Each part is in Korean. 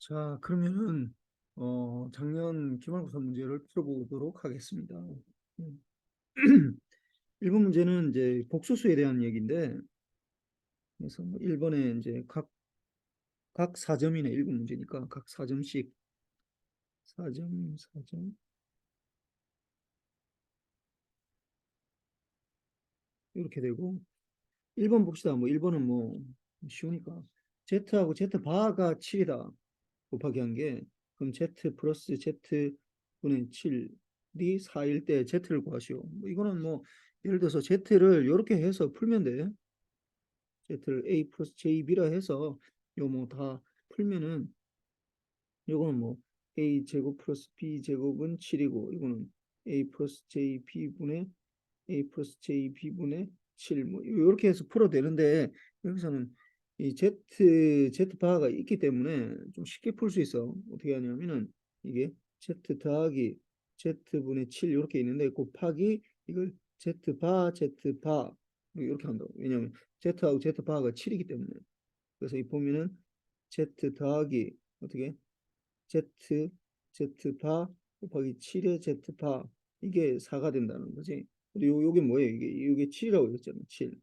자, 그러면은 작년 기말고사 문제를 풀어보도록 하겠습니다. 음. 1번 문제는 이제 복소수에 대한 얘기인데, 그래서 1번에 이제 각 4점이네. 1번 문제니까 각 4점씩 4점, 4점 이렇게 되고, 1번 봅시다. 뭐 1번은 뭐 쉬우니까 Z하고 Z바가 7이다 곱하기 한 게, 그럼 Z 플러스 Z분의 7이 4일 때 Z를 구하시오. 뭐 이거는 뭐 예를 들어서 Z를 이렇게 해서 풀면 돼. Z를 A 플러스 JB라 해서 요 뭐 다 풀면은 요거는 뭐 A 제곱 플러스 B 제곱은 7이고, 이거는 A 플러스 JB분의 A 플러스 JB분의 7 뭐 이렇게 해서 풀어도 되는데, 여기서는 이 Z바가 있기 때문에 좀 쉽게 풀 수 있어. 어떻게 하냐면은 이게 Z 더하기 Z분의 7 이렇게 있는데, 곱하기 이걸 Z바 이렇게 한다고. 왜냐면 Z하고 Z바가 7이기 때문에. 그래서 이 보면은 Z 더하기 어떻게 Z Z바 곱하기 7의 Z바, 이게 4가 된다는 거지. 근데 요게 뭐예요? 이게 7이라고 했잖아. 7.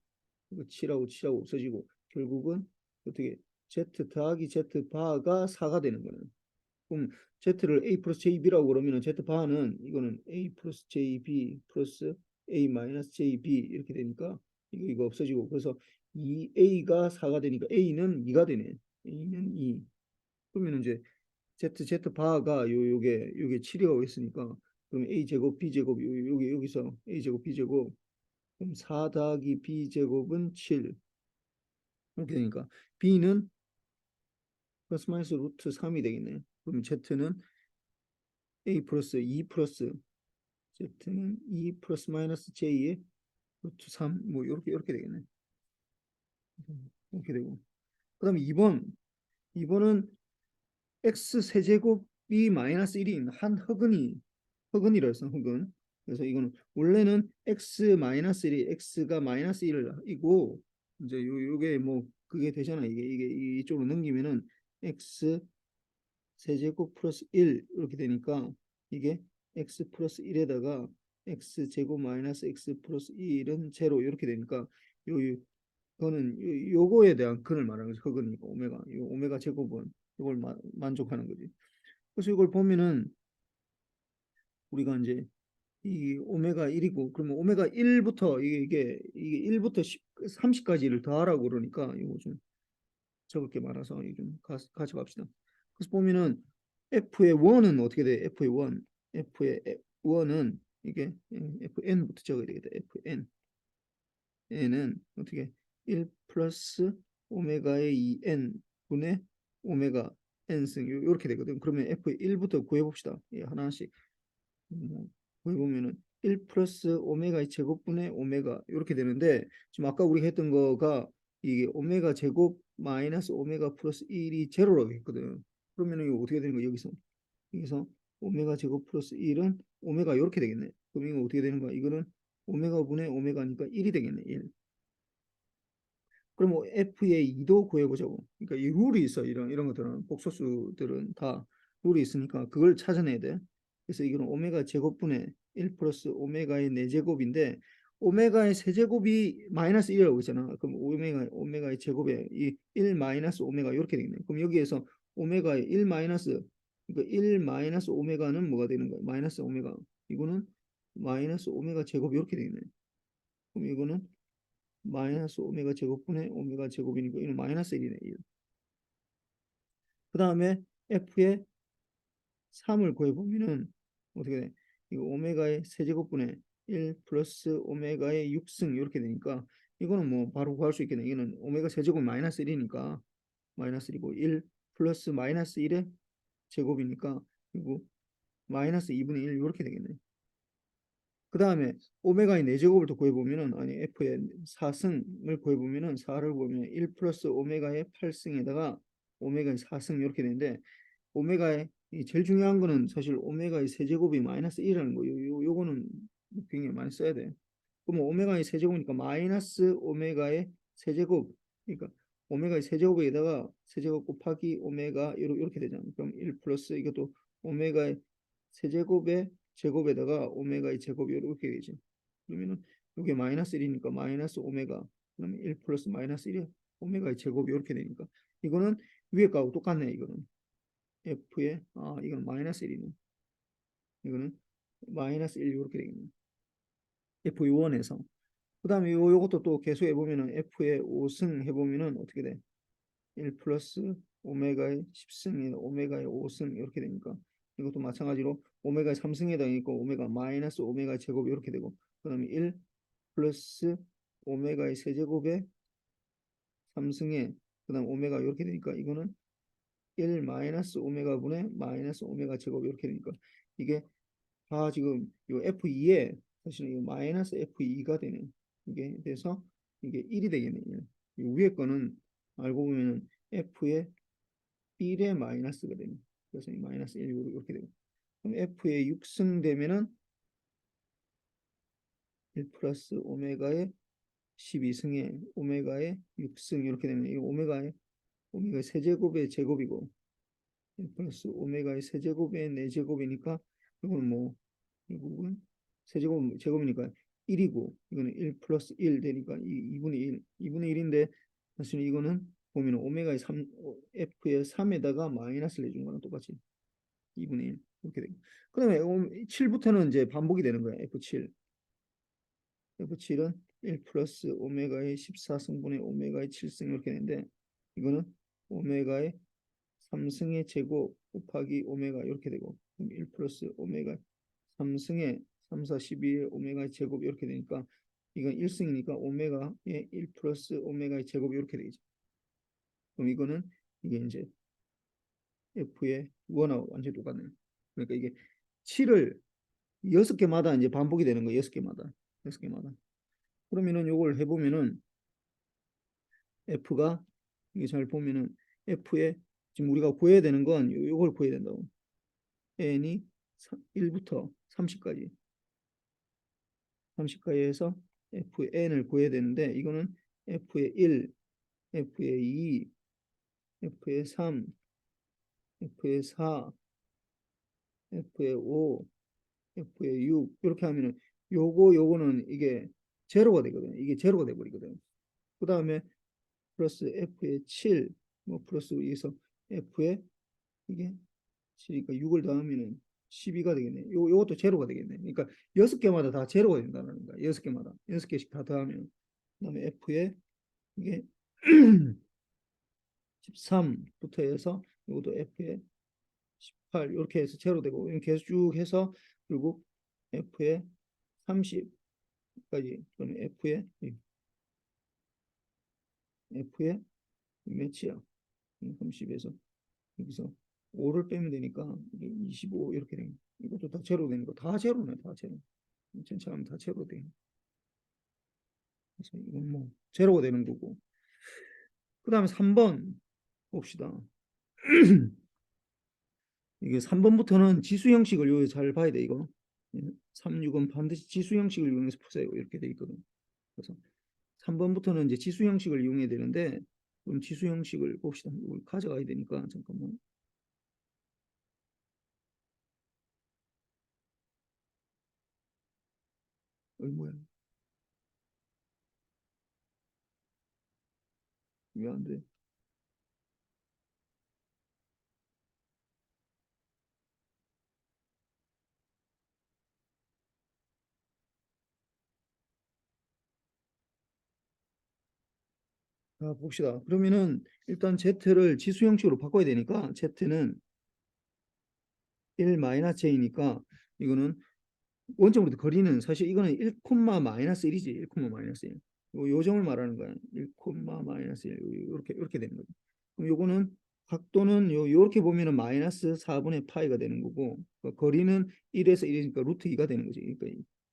이거 7하고 없어지고 결국은 어떻게 Z 더하기 Z바가 4가 되는 거네. 그럼 Z를 A 플러스 JB라고 그러면은 Z바는 이거는 A 플러스 JB 플러스 A 마이너스 JB 이렇게 되니까 이거 없어지고, 그래서 이 A가 4가 되니까 A는 2가 되네. A는 2. 그러면 이제 Z바가 요게 7이라고 했으니까, 그럼 A 제곱 B 제곱 여기서 A 제곱 B 제곱, 그럼 4 더하기 B 제곱은 7 이렇게 되니까 B는 플러스 마이너스 루트 3이 되겠네. 그럼 Z는 A 플러스 2 플러스 Z는 2 플러스 마이너스 J의 루트 3 뭐 이렇게 되겠네. 이렇게 되고, 그다음에 2번은 X 세제곱이 마이너스 1인 한 흑은이라 했어. 흑은. 그래서 이거는 원래는 x 마이너스 1이 x가 마이너스 1이고, 이제 요게 뭐 그게 되잖아. 이게 이쪽으로 넘기면은 x 세제곱 플러스 1 이렇게 되니까, 이게 x 플러스 1에다가 x 제곱 마이너스 x 플러스 1은 제로 이렇게 되니까, 거는 요거에 대한 근을 말하는 거지. 흑은이고 요 오메가 제곱은 이걸 만족하는 거지. 그래서 이걸 보면은 우리가 이제 이 오메가 1이고, 그러면 오메가 1부터 이게 1부터 30까지를 더하라고 그러니까 이거 좀 적을게 많아서 이거 좀 같이 갑시다. 그래서 보면은 F의 1은 어떻게 돼? F의 1. F의 1은 이게 FN부터 적어야 되겠다. FN. N은 어떻게 1 플러스 오메가의 2N 분의 오메가 N승 이렇게 되거든. 그러면 F의 1부터 구해봅시다. 예, 하나씩. 거기 보면은 1 플러스 오메가의 제곱분의 오메가 이렇게 되는데, 지금 아까 우리가 했던 거가 이게 오메가 제곱 마이너스 오메가 플러스 1이 제로라고 했거든. 그러면 이거 어떻게 되는 거야? 여기서 오메가 제곱 플러스 1은 오메가 이렇게 되겠네. 그럼 이거 어떻게 되는 거야? 이거는 오메가 분의 오메가니까 1이 되겠네. 1. 그럼 뭐 F의 2도 구해보자고. 그러니까 이 룰이 있어. 이런 것들은 복소수들은 다 룰이 있으니까 그걸 찾아내야 돼. 그래서 이거는 오메가 제곱분의 1 플러스 오메가의 4제곱인데, 오메가의 세제곱이 마이너스 1이라고 했잖아. 그럼 오메가의 제곱에 이 1 마이너스 오메가 이렇게 되겠네. 그럼 여기에서 오메가의 1 마이너스, 그러니까 1 마이너스 오메가는 뭐가 되는 거야? 마이너스 오메가. 이거는 마이너스 오메가 제곱 이렇게 되겠네. 그럼 이거는 마이너스 오메가 제곱분의 오메가 제곱이니까 이는 마이너스 1이네. 1. 그 다음에 F의 3을 구해보면은 어떻게 돼? 이거 오메가의 세제곱분의 1 플러스 오메가의 6승 이렇게 되니까, 이거는 뭐 바로 구할 수 있겠네. 이거는 오메가 세제곱 마이너스 1이니까 마이너스 1이고, 1 플러스 마이너스 1의 제곱이니까 그리고 마이너스 2분의 1 이렇게 되겠네. 그 다음에 오메가의 4제곱을 더 구해보면은, 아니 F의 4승을 구해보면은 4를 보면 1 플러스 오메가의 8승에다가 오메가의 4승 이렇게 되는데, 오메가의 이 제일 중요한 거는 사실 오메가의 세제곱이 마이너스 1이라는 거. 요거는 굉장히 많이 써야 돼. 그러면 오메가의 세제곱이니까 마이너스 오메가의 세제곱, 그러니까 오메가의 세제곱에다가 세제곱 곱하기 오메가 이렇게 되잖아. 그럼 1 플러스 이것도 오메가의 세제곱의 제곱에다가 오메가의 제곱이 이렇게 되지. 그러면은 이게 마이너스 1이니까 마이너스 오메가 그러면 1 플러스 마이너스 1이 오메가의 제곱이 이렇게 되니까 이거는 위에 거하고 똑같네. 이거는 f의 이거는 마이너스 1이네. 이거는 마이너스 1 이렇게 되겠네. f1에서 그 다음에 요것도 또 계수해 보면은 f의 5승 해보면은 어떻게 돼? 1 플러스 오메가의 10승이 오메가의 5승 이렇게 되니까 이것도 마찬가지로 오메가의 3승에다 있고 오메가 마이너스 오메가 제곱 이렇게 되고 그 다음에 1 플러스 오메가의 세제곱에 3승에 그 다음 오메가 이렇게 되니까 이거는 1 마이너스 오메가 분의 마이너스 오메가 제곱 이렇게 되니까 이게 다 지금 요 F2에 사실은 이 마이너스 F2가 되네. 이게 돼서 이게 1이 되겠네. 1. 이 위에 거는 알고 보면은 F의 1의 마이너스가 되네. 그래서 이 마이너스 1 이렇게 되고. 그럼 F의 6승 되면은 1 플러스 오메가의 12승에 오메가의 6승 이렇게 되면 이 오메가의 세제곱의 제곱이고 1 플러스 오메가의 세제곱의 4제곱이니까 이거는 뭐 이 부분 세제곱 제곱이니까 1이고 이거는 1 플러스 1 되니까 2분의 1 2분의 1인데 사실 이거는 보면 오메가의 3 F의 3에다가 마이너스를 해준 거랑 똑같이 2분의 1 이렇게 되고 그다음에 7부터는 이제 반복이 되는 거야. F7은 1 플러스 오메가의 14승분의 오메가의 7승 이렇게 되는데 이거는 오메가의 3승의 제곱 곱하기 오메가 이렇게 되고 1 플러스 오메가 3승의 3, 4, 12의 오메가의 제곱 이렇게 되니까 이건 1승이니까 오메가의 1 플러스 오메가의 제곱 이렇게 되죠. 그럼 이거는 이게 이제 F의 1하고 완전히 똑같네요. 그러니까 이게 7을 6개마다 이제 반복이 되는 거예요. 6개마다. 6개마다. 그러면은 요걸 해보면은 F가 이게 잘 보면은 F의 지금 우리가 구해야 되는 건 요걸 구해야 된다고. n이 1부터 30까지 해서 fn을 구해야 되는데 이거는 f의 1, f의 2, f의 3, f의 4, f의 5, f의 6 이렇게 하면은 요거는 이게 제로가 되거든요. 이게 제로가 돼 버리거든요. 그 다음에 플러스 f의 7, 뭐 플러스 여기서 f의 이게 7이니까 6을 더하면은 12가 되겠네. 요것도 제로가 되겠네. 그러니까 6개마다 다 제로가 된다는 거야. 6개마다. 6개씩 다 더하면. 그다음에 F에 이게 13부터 해서 이것도 F에 18 이렇게 해서 제로 되고 계속 쭉 해서 결국 F에 30까지 그러면 F에 몇이야? 30에서 여기서 5를 빼면 되니까 이게 25 이렇게 되는 이것도 다 제로 되는 거 다 제로네 다 제로 전체 하면 다 제로 돼 그래서 이건 뭐 제로가 되는 거고 그 다음에 3번 봅시다 이게 3번부터는 지수 형식을 요 잘 봐야 돼 이거 3, 6은 반드시 지수 형식을 이용해서 푸세요 이렇게 돼 있거든 그래서 3번부터는 이제 지수 형식을 이용해야 되는데 그럼 지수 형식을 봅시다 이걸 가져가야 되니까 잠깐만 뭐야 왜 안 돼? 자, 봅시다. 그러면은 일단 Z를 지수 형식으로 바꿔야 되니까 Z는 1-J니까 이거는 원점으로 거리는 사실 이거는 1, 마이너스 1이지. 1, 마이너스 1. 요 점을 말하는 거야. 1, 마이너스 1. 이렇게 되는 거죠. 그럼 요거는 각도는 요렇게 보면은 마이너스 4분의 파이가 되는 거고 그러니까 거리는 1에서 1이니까 루트 2가 되는 거지. 그러니까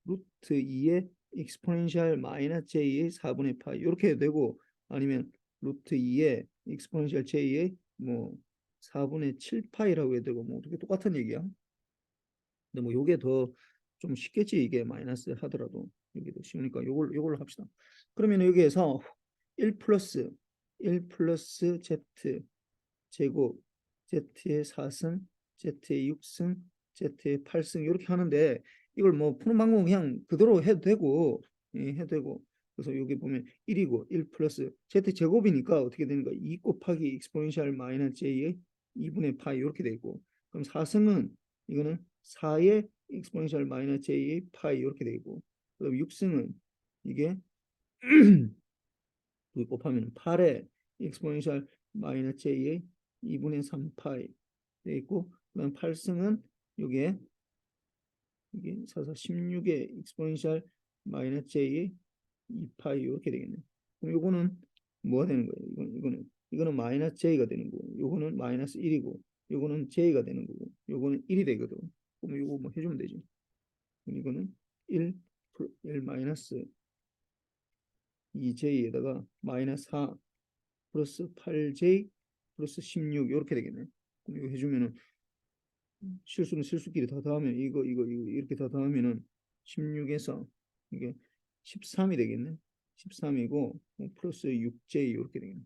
루트 2의 익스포넨셜 마이너스 j의 4분의 파이 이렇게 해도 되고 아니면 루트 2의 익스포넨셜 j의 뭐 4분의 7파이라고 해도 되고 뭐 어떻게 똑같은 얘기야. 근데 뭐 요게 더 좀 쉽겠지 이게 마이너스 하더라도 이게 더 쉬우니까 요걸로 합시다. 그러면 여기에서 1 플러스 1 플러스 z 제곱 z의 4승 z의 6승 z의 8승 이렇게 하는데 이걸 뭐 푸는 방법은 그냥 그대로 해도 되고 해도 되고 그래서 여기 보면 1이고 1 플러스 z 제곱이니까 어떻게 되는 거야? 2 곱하기 익스포넨셜 마이너스 j의 2분의 파이 이렇게 돼 있고 그럼 4승은 이거는 4의 익스포넨셜 마이너스 j의 파이 이렇게 돼 있고 그럼 6승은 이게 2 곱하면 8의 익스포넨셜 마이너스 j의 2분의 3 파이 돼 있고 그다음 8승은 요게 이게 16의 익스포넨셜 마이너스 j의 2파이 이렇게 되겠네. 그럼 요거는 뭐가 되는 거예요? 이거는 마이너스 j가 되는 거고 요거는 마이너스 1이고 요거는 j가 되는 거고 요거는 1이 되거든. 그럼 요거 뭐 해주면 되지. 그럼 이거는 1 마이너스 2j에다가 마이너스 4 플러스 8j 플러스 16 이렇게 되겠네. 그럼 이거 해주면은 실수는 실수끼리 다 더하면 이거 이렇게 다 더하면은 16에서 이게 13이 되겠네. 13이고 플러스 6j 이렇게 되겠네.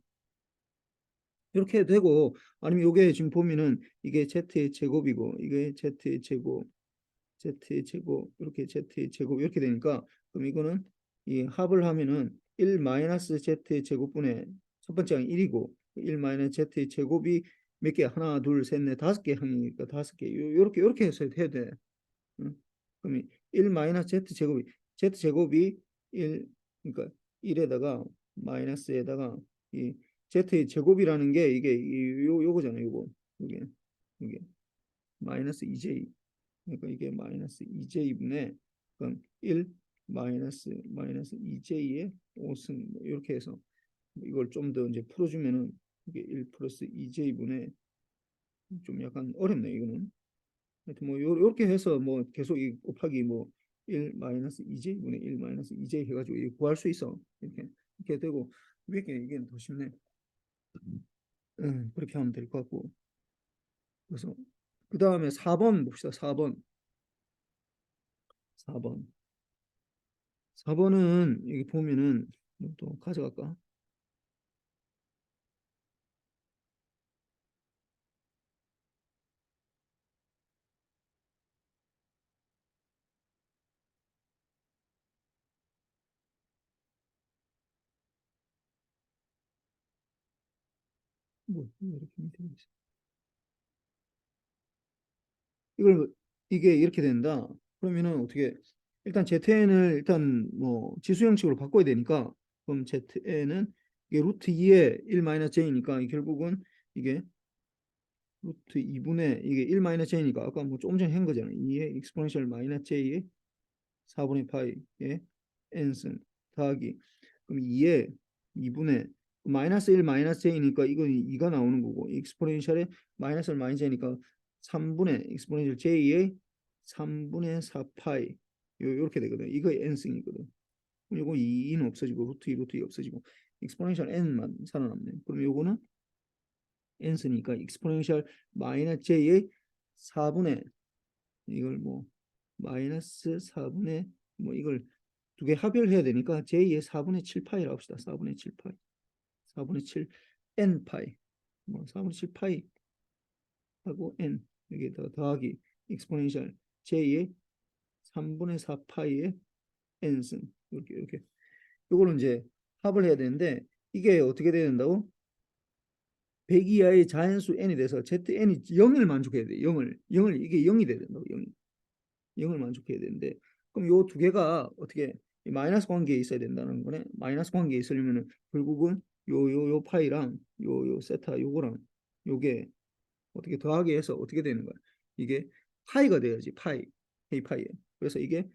이렇게 해도 되고 아니면 이게 지금 보면은 이게 z의 제곱이고 이게 z의 제곱 z의 제곱 이렇게 z의 제곱 이렇게 되니까 그럼 이거는 이 합을 하면은 1 마이너스 z의 제곱분의 첫 번째가 1이고 1 마이너스 z의 제곱이 몇 개? 하나, 둘, 셋, 넷, 다섯 개 항이니까 다섯 개. 요렇게 해서 해야 돼. 응? 그러면 1 마이너스 z 제곱이 z 제곱이 1 그러니까 1에다가 마이너스에다가 이 z의 제곱이라는 게 이게 요거잖아요. 이게 마이너스 2j 그러니까 이게 마이너스 2j분의 그럼 1 마이너스 2j의 5승 뭐 이렇게 해서 이걸 좀 더 이제 풀어주면은 이게 1 플러스 2j분의 좀 약간 어렵네 이거는. 하여튼 뭐 요렇게 해서 뭐 계속 이 곱하기 뭐 1 마이너스 2j분의 1 마이너스 2j 해가지고 이거 구할 수 있어. 이렇게 되고 이게 더 쉽네. 그렇게 하면 될 것 같고. 그래서 그 다음에 4번 봅시다. 4번. 4번은 여기 보면은 또 가져갈까? 뭐 이렇게 밑에 있어. 이걸 이게 이렇게 된다. 그러면은 어떻게 일단 ZN을 일단 뭐 지수 형식으로 바꿔야 되니까 그럼 ZN은 이게 루트 2의 1 마이너스 j니까 결국은 이게 루트 2분의 이게 1 마이너스 j니까 아까 뭐 조금 전에 한 거잖아요. 2의 익스포넨셜 마이너스 j의 4분의 파이의 n승 더하기 그럼 2의 2분의 마이너스 1 마이너스 j니까 이건 2가 나오는 거고 익스포넨셜의 마이너스 1 마이너스 j니까 3분의 익스포넨셜 j의 3분의 4파이 요렇게 되거든. 이거 n승이거든. 그럼 요거 2는 없어지고 루트 2 없어지고 익스포넨셜 n만 살아남네. 그럼 요거는 n승이니까 익스포넨셜 마이너스 j의 4분의 이걸 뭐 마이너스 4분의 뭐 이걸 두 개 합의를 해야 되니까 j의 4분의 7파이라고 합시다. 4분의 7파이. 4분의 7 n파이. 뭐 4분의 7파이 하고 n 여기에다가 더하기 익스포넨셜 j의 3분의 4파이의 n승 이렇게 요거는 이제 합을 해야 되는데 이게 어떻게 돼야 된다고? 100 이하의 자연수 n이 돼서 zn이 0을 만족해야 돼. 0을 이게 0이 돼야 된다고. 0을 만족해야 되는데 그럼 요 두 개가 어떻게 마이너스 관계에 있어야 된다는 거네. 마이너스 관계에 있으려면은 결국은 요 파이랑 요 세타 요거랑 요게 어떻게 더하기 해서 어떻게 되는 거야? 이게 파이가 돼야지. 파이에. 그래서 이게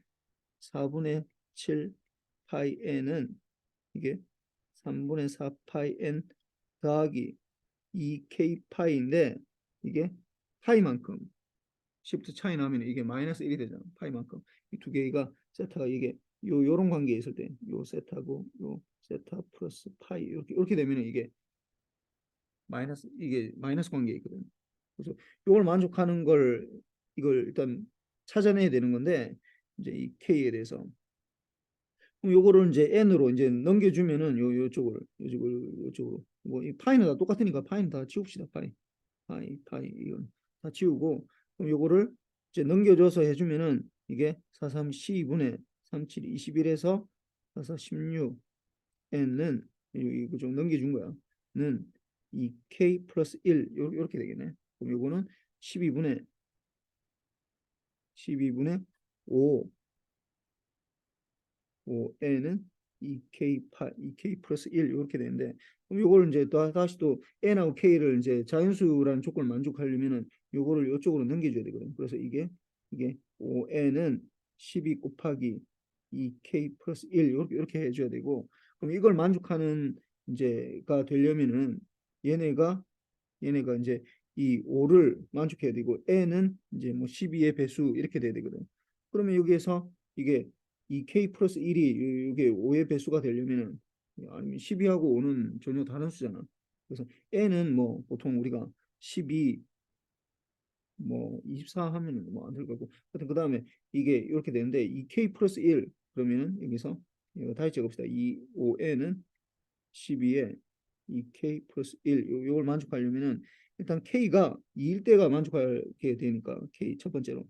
4분의 7 파이 n은 이게 3분의 4 파이 n 더하기 2k 파이인데 이게 파이만큼 시프트 차이 나면 이게 마이너스 1이 되잖아. 파이만큼. 이 두 개가 세타가 이게 요런 관계에 있을 때 요 세타고 요 세타 플러스 파이 이렇게 되면 이게 마이너스 관계에 있거든. 그래서 이걸 만족하는 걸 이걸 일단 찾아내야 되는 건데 이제 이 k에 대해서 그럼 요거를 이제 n으로 이제 넘겨주면은 요쪽으로 뭐 이 파이는 다 똑같으니까 파이는 다 지웁시다. 파이 이건 다 지우고 그럼 요거를 이제 넘겨줘서 해주면은 이게 43 12분의 37 21에서 44 16 n은 이거 좀 넘겨준 거야. 는 2k 플러스 1 요렇게 되겠네. 그럼 요거는 12분의 5 5n은 2k 플러스 1 이렇게 되는데 그럼 요걸 이제 다시 또 n하고 k를 이제 자연수라는 조건을 만족하려면은 요거를 이쪽으로 넘겨줘야 되거든. 그래서 이게 5n은 12 곱하기 2k 플러스 1 이렇게 해줘야 되고 그럼 이걸 만족하는 이제가 되려면은 얘네가 이제 이 5를 만족해야 되고 n은 이제 뭐 12의 배수 이렇게 돼야 되거든. 그러면 여기에서 이게 이 k 플러스 1이 이게 5의 배수가 되려면은 아니면 12하고 5는 전혀 다른 수잖아. 그래서 n은 뭐 보통 우리가 12 뭐 24 하면은 뭐 안 될 거고. 하여튼 그다음에 이게 이렇게 되는데 이 k 플러스 1 그러면은 여기서 이거 다시 적읍시다. 이 5n은 12에 2k 플러스 1 요걸 만족하려면은 일단 k가 2일 때가 만족하게 되니까 k 첫 번째로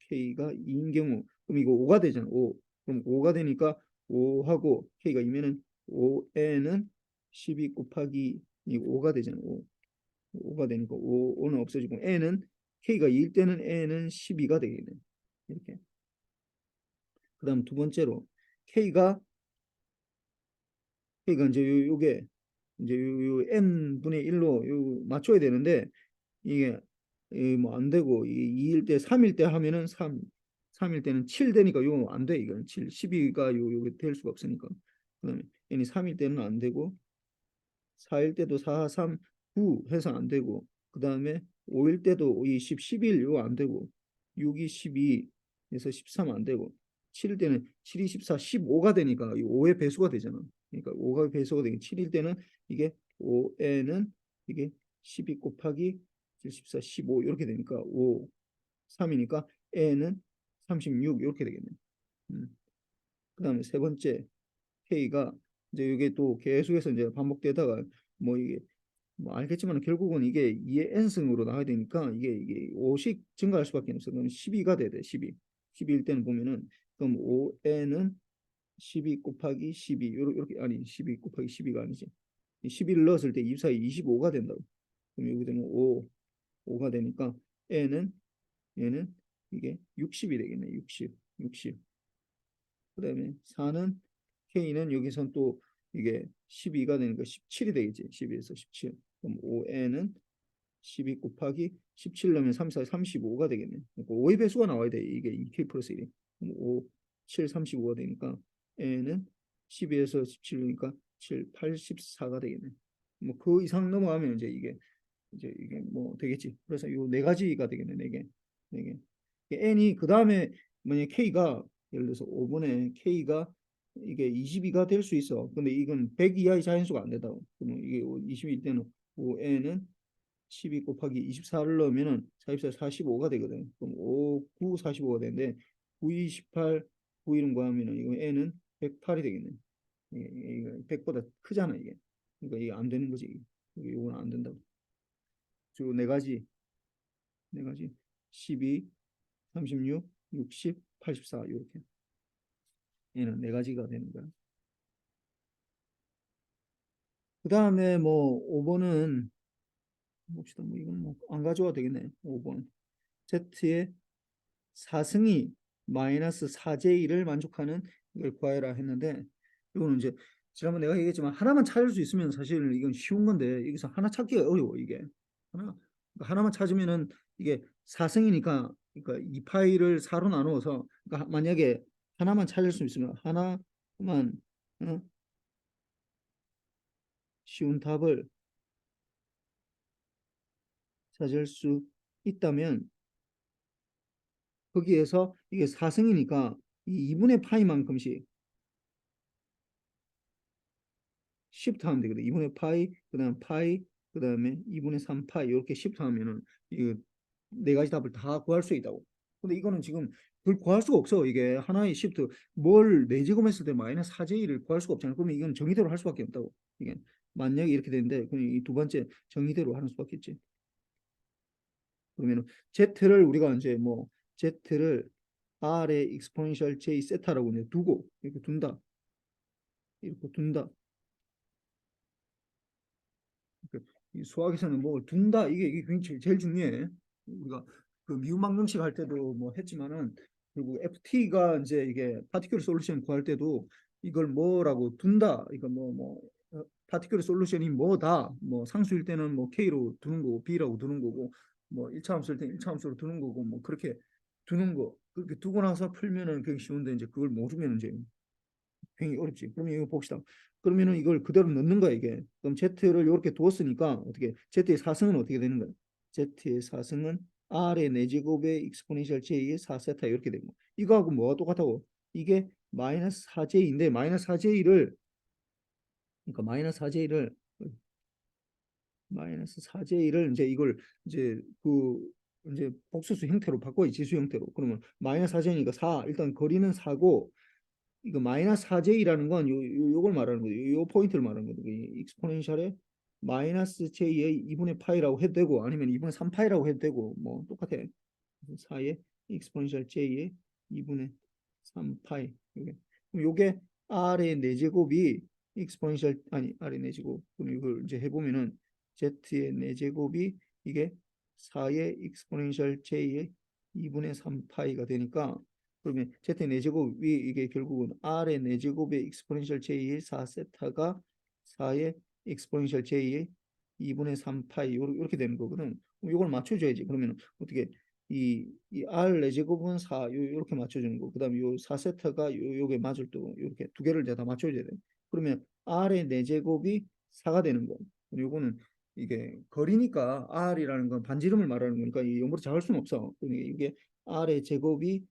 k가 2인 경우 그럼 이거 5가 되잖아. 5. 그럼 5가 되니까 5하고 k가 2면은 5n은 12 곱하기 이 5가 되잖아. 5가 되니까 5는 없어지고 n은 k가 2일 때는 n은 12가 되겠네. 이렇게. 그다음 두 번째로 k가 그러니까 이제 요게 이제 요 n 분의 1로 요 맞춰야 되는데 이게 뭐안 되고 이 2일 때 3일 때 하면은 3일 때는 7 되니까 요거 안 돼. 이건 7 12가 요게 될 수가 없으니까. 그다음에 n이 3일 때는 안 되고 4일 때도 4, 3, 9 해서 안 되고 그다음에 5일 때도 이 10, 11 요거 안 되고 6이 12에서 13 안 되고 7일 때는 7이 14, 15가 되니까 이 5의 배수가 되잖아. 그러니까 5가 배수가 되니까 7일 때는 이게 5에는 이게 12 곱하기 14, 15 이렇게 되니까 5, 3이니까 에는 36 이렇게 되겠네. 그다음에 세 번째 K가 이제 이게 또 계속해서 이제 반복되다가 뭐 이게 뭐 알겠지만 결국은 이게 2의 n승으로 나와야 되니까 이게 5씩 증가할 수밖에 없어. 그럼 12가 돼야 돼. 12. 12일 때는 보면은 그럼 5n은 12 곱하기 12 요렇게 아니 12 곱하기 12가 아니지. 12를 넣었을 때 24, 25가 된다고. 그럼 여기 되면 5가 되니까 n은 얘는 이게 60이 되겠네. 60. 그다음에 4는 K는 여기선 또 이게 12가 되니까 17이 되겠지. 12에서 17. 그럼 5N은 12 곱하기 17 넣으면 3, 4, 35가 되겠네. 그러니까 5의 배수가 나와야 돼. 이게 2K 플러스 1이. 그럼 5, 7, 35가 되니까 N은 12에서 17이니까 7, 84가 되겠네. 뭐 그 이상 넘어가면 이제 이게 뭐 되겠지. 그래서 요 네 가지가 되겠네. 네 개. 네 개. n이 그 다음에 만약 k가 예를 들어서 5분의 k가 이게 22가 될 수 있어. 근데 이건 100 이하의 자연수가 안 된다고. 그러면 이게 22일 때는 5n은 12 곱하기 24를 넣으면은 44, 45가 되거든. 그럼 5, 9, 45가 되는데 9, 28, 9, 1은 구하면은 이거 n은 108이 되겠네. 이게 100보다 크잖아 이게. 그러니까 이게 안 되는 거지. 이건 안 된다고. 네 가지 12, 36, 60, 84 이렇게 얘는 네 가지가 되는 거야. 그 다음에 뭐 5번은 봅시다. 뭐 이건 뭐 안 가져와도 되겠네. 5번 Z의 4승이 마이너스 4J를 만족하는 이걸 구하라 했는데 이거는 이제 지난번 내가 얘기했지만 하나만 찾을 수 있으면 사실 이건 쉬운 건데 여기서 하나 찾기가 어려워 이게 하나만 찾으면은 이게 4승이니까 그러니까 이 파이를 4로 나누어서 그러니까 만약에 하나만 찾을 수 있으면 하나만 어? 쉬운 답을 찾을 수 있다면 거기에서 이게 4승이니까 이 2분의 파이만큼씩 시프트 하면 되거든. 2분의 파이, 그다음 파이, 그다음에 2분의 3 파이 이렇게 시프트 하면은 이거 네 가지 답을 다 구할 수 있다고. 근데 이거는 지금 그걸 구할 수가 없어. 이게 하나의 시프트 뭘 4제곱했을 때 마이너스 4j 를 구할 수가 없잖아. 그러면 이건 정의대로 할 수밖에 없다고. 이게 만약에 이렇게 되는데 그럼 이 두 번째 정의대로 하는 수밖에 있지. 그러면은 z를 우리가 이제 뭐 z를 r의 exponential j 세타라고 이제 두고 이렇게 둔다. 이렇게 둔다. 이 수학에서는 뭐 둔다 이게 굉장히 제일 중요해. 우리가 그 미분방정식 할 때도 뭐 했지만은 그리고 FT가 이제 이게 파티큘러 솔루션 구할 때도 이걸 뭐라고 둔다. 이거 뭐 파티큘러 솔루션이 뭐다. 뭐 상수일 때는 뭐 K로 두는 거고 B라고 두는 거고 뭐 1차 함수일 때는 1차 함수로 두는 거고 뭐 그렇게 두는 거. 그렇게 두고 나서 풀면은 굉장히 쉬운데 이제 그걸 모르면 이제 굉장히 어렵지. 그러면 이거 봅시다. 그러면은 이걸 그대로 넣는 거야, 이게. 그럼 Z를 이렇게 두었으니까 어떻게 Z의 사승은 어떻게 되는 거야? Z의 사승은 R의 4제곱의 익스포넨셜 J의 4세타 이렇게 되고 이거하고 뭐가 똑같다고? 이게 마이너스 4J인데 마이너스 4J를 그러니까 마이너스 4J를 이제 이걸 이제 그 이제 복수수 형태로 바꿔 지수 형태로 그러면 마이너스 4J니까 4 일단 거리는 4고 이거 마이너스 4j라는 건 요걸 말하는 거예요. 요 포인트를 말하는 거예요. 이 익스포넨셜에 마이너스 j의 2분의 파이라고 해도 되고 아니면 2분의 3파이라고 해도 되고 뭐 똑같아. 4의 익스포넨셜 j의 2분의 3파이. 요게 r의 4제곱이 익스포넨셜 아니 r의 4제곱. 그럼 이걸 이제 해보면은 z의 4제곱이 이게 4의 익스포넨셜 j의 2분의 3파이가 되니까 그러면 z 4제곱이 이게 결국은 r의 4제곱의 익스포넨셜 j의 4세타가 4의 익스포넨셜 j의 2분의 3파이 이렇게 되는 거거든. 이걸 맞춰줘야지. 그러면 어떻게 이 R 4제곱은 4 요렇게 맞춰주는 거. 그다음에 요 4세타가 요게 맞을 때 이렇게 두 개를 다 맞춰줘야 돼. 그러면 R의 4제곱이 4가 되는 거. 요거는 이게 거리니까 R이라는 건 반지름을 말하는 거니까 이 영어로 작을 수는 없어. 그러니까 이게 R의 제곱이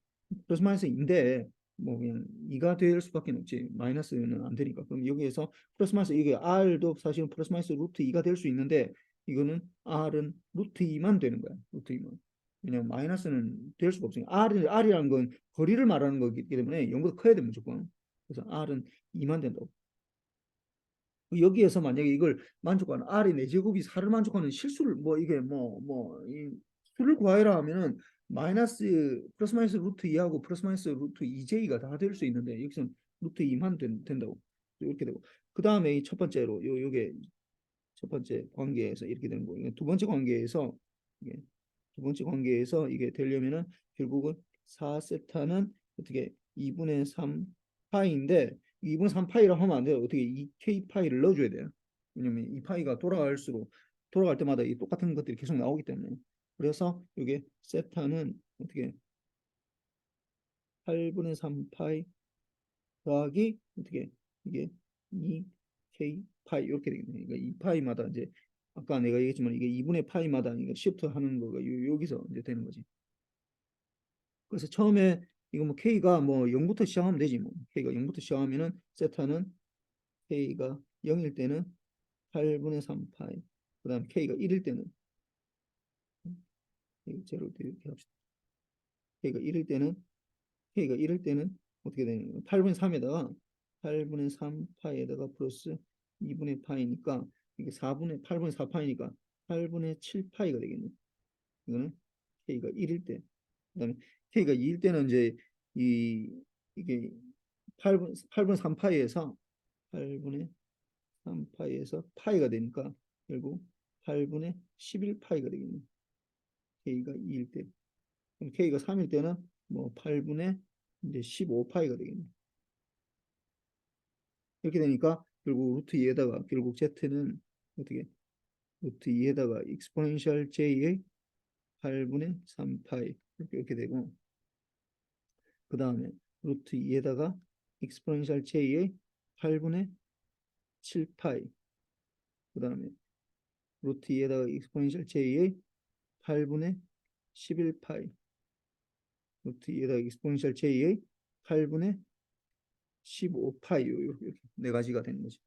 플러스 마이너스인데 뭐 그냥 2가 될 수밖에 없지. 마이너스는 안 되니까. 그럼 여기에서 플러스 마이너스 이게 R도 사실은 플러스 마이너스 루트 2가 될 수 있는데 이거는 R은 루트 2만 되는 거야. 루트 2만. 왜냐면 마이너스는 될 수가 없으니까 R이라는 건 거리를 말하는 거기 때문에 0보다 커야 돼 무조건. 그래서 R은 2만 된다고. 여기에서 만약에 이걸 만족하는 R의 4제곱이 4를 만족하는 실수를 뭐 이게 이 수를 구하라 하면은 마이너스 플러스 마이너스 루트 2하고 플러스 마이너스 루트 2j가 다 될 수 있는데 여기서는 루트 2만 된다고 이렇게 되고 그 다음에 이 첫 번째로 요게 첫 번째 관계에서 이렇게 되는 거예요. 두 번째 관계에서 이게 두 번째 관계에서 이게 되려면은 결국은 4세타는 어떻게 2분의 3 파이인데 2분의 3 파이라고 하면 안 돼요. 어떻게 2k 파이를 넣어줘야 돼요. 왜냐면 이 파이가 돌아갈 때마다 이 똑같은 것들이 계속 나오기 때문에 그래서 이게 세타는 어떻게 8분의 3 파이 더하기 어떻게 이게 2k 파이 이렇게 되겠네. 그러니까 2파이마다 이제 아까 내가 얘기했지만 이게 2분의 파이마다 이거 시프트 하는 거가 여기서 이제 되는 거지. 그래서 처음에 이거 뭐 k가 뭐 0부터 시작하면 되지 뭐. k가 0부터 시작하면은 세타는 k가 0일 때는 8분의 3 파이. 그다음 k가 1일 때는 제로 이렇게 합시다. k가 1일 때는 k가 1일 때는 어떻게 되는 거야? 8분의 3에다가 8분의 3 파이에다가 플러스 2분의 파이니까 이게 8분의 4 파이니까 8분의 7 파이가 되겠네. 이거는 k가 1일 때. 그다음에 k가 2일 때는 이제 이 이게 8분 3파이에서 8분의 3파이에서 파이가 되니까 결국 8분의 11파이가 되겠네. k가 2일 때. 그럼 k가 3일 때는 뭐 8분의 이제 15파이가 되겠네. 이렇게 되니까 결국 루트 2에다가 결국 z는 어떻게 루트 2에다가 익스포넨셜 j의 8분의 3파이 이렇게 되고 그 다음에 루트 2에다가 익스포넨셜 j의 8분의 7파이 그 다음에 루트 2에다가 익스포넨셜 j의 8분의 11파이 루트 2에다가 익스포넨셜 j의 8분의 15파이 이렇게 네 가지가 되는 거지.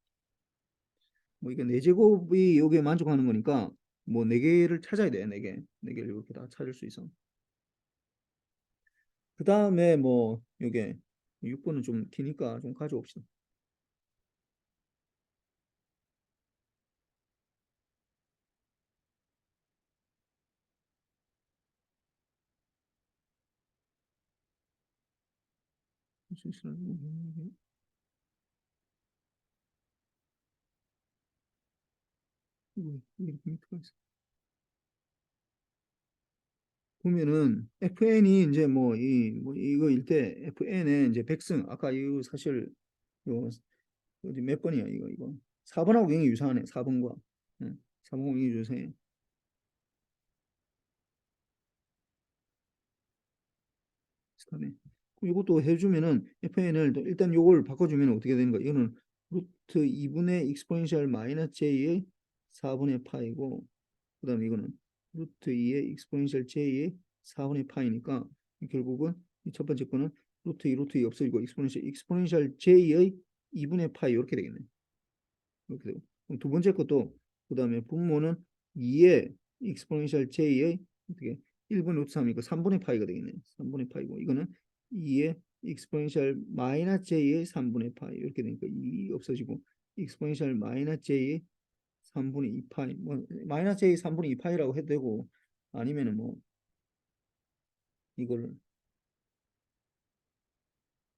뭐 이게 네 제곱이 여기에 만족하는 거니까 뭐 네 개를 찾아야 돼. 네 개를 이렇게 다 찾을 수 있어. 그 다음에 뭐 요게 6번은 좀 기니까 좀 가져옵시다. 이렇게 밑에가 있어. 보면은 FN이 이제 뭐 이거일 때 FN의 이제 백승 아까 이거 사실 요 어디 몇 번이야 이거 4번하고 굉장히 유사하네. 4번과 4번하고 굉장히 유사해. 비슷하네. 그럼 이것도 해주면은 FN을 일단 요걸 바꿔주면 어떻게 되는 거야? 이거는 루트 2분의 익스포넨셜 마이너스 j의 4분의 파이고 그다음에 이거는 루트 2의 익스포넨셜 j의 4분의 파이니까 결국은 이 첫 번째 거는 루트 2 없어지고 익스포넨셜 j의 2분의 파이 이렇게 되겠네. 이렇게 되고 그럼 두 번째 것도 그다음에 분모는 2의 익스포넨셜 j의 어떻게 1분 루트 3이니까 3분의 파이가 되겠네. 3분의 파이고 이거는 2의 익스포넨셜 마이너스 j의 3분의 파이 이렇게 되니까 2 없어지고 익스포넨셜 마이너스 j의 3분의 2 파이 뭐 마이너스 j 3분의 2 파이라고 해도 되고 아니면은 뭐 이걸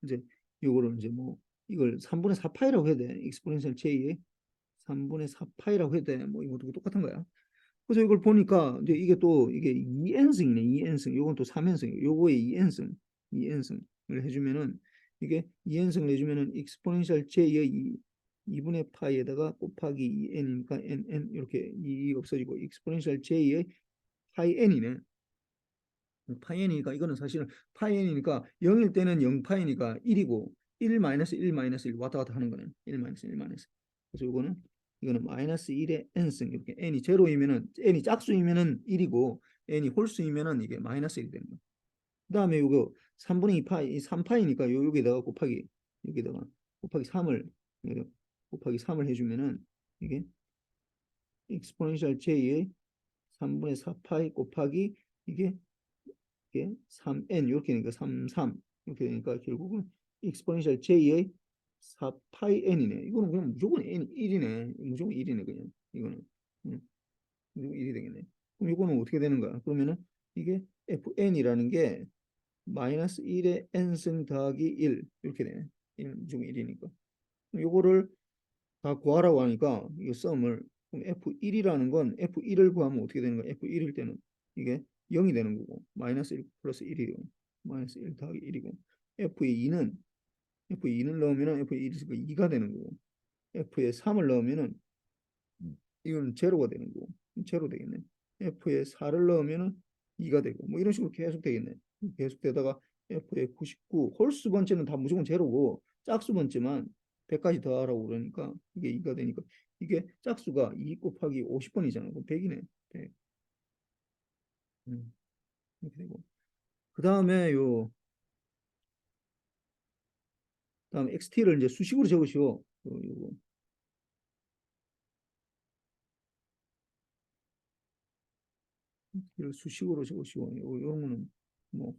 이제 이거를 이제 뭐 이걸 3분의 4 파이라고 해도 돼. 익스포넨셜 j의 3분의 4 파이라고 해도 돼. 뭐 이것도 똑같은 거야. 그래서 이걸 보니까 이제 이게 또 이게 2n승이네. 2n승. 요건 또 3n승. 요거의 2n승. 2n승을 해주면은 이게 2n승을 해주면은 익스포넨셜 j의 2분의 파이에다가 곱하기 2n이니까 nn 이렇게 이 없어지고 익스포넨셜 j의 파이 n이네. 파이 n이니까 이거는 사실은 파이 n이니까 0일 때는 0 파이니까 1이고 1 마이너스 1 마이너스 1 왔다 갔다 하는 거네. 1 마이너스 1 마이너스. 그래서 이거는 마이너스 1의 n승 이렇게 n이 제로이면은 n이 짝수이면은 1이고 n이 홀수이면은 이게 마이너스 1이 되는 거야. 그다음에 이거 3분의 2 파이 3파이니까 여기다가 곱하기 여기다가 곱하기 3을 곱하기 3을 해주면은 이게 익스포넨셜 j의 3분의 4파이 곱하기 이게 이게 3n 이렇게 되니까 33 이렇게 되니까 결국은 익스포넨셜 j의 4파이 n이네. 이거는 그냥 무조건 n 1이네. 무조건 1이네 그냥 이거는 무조건 1이 되겠네. 그럼 이거는 어떻게 되는 거야? 그러면은 이게 fn이라는 게 마이너스 1의 n승 더하기 1 이렇게 되네. 1, 무조건 1이니까. 요거를 다 구하라고 하니까 이거 썸을 그럼 F1이라는 건 F1을 구하면 어떻게 되는 거야? F1일 때는 이게 0이 되는 거고 마이너스 1 플러스 1이고 마이너스 1 더하기 1이고 F2는 넣으면 F1이 2가 되는 거고 F에 3을 넣으면은 이건 제로가 되는 거고 제로 되겠네. F에 4를 넣으면은 2가 되고 뭐 이런 식으로 계속 되겠네. 계속 되다가 F에 99 홀수 번째는 다 무조건 제로고 짝수 번째만 100까지 더하라고 그러니까 이게 2가 되니까 이게 짝수가 2 곱하기 50번이잖아. 그럼 100이네. 100. 이렇게 되고 그 다음에 다음에 XT를 이제 수식으로 적으시오. 요거 이걸 수식으로 적으시오. 요런 거는 뭐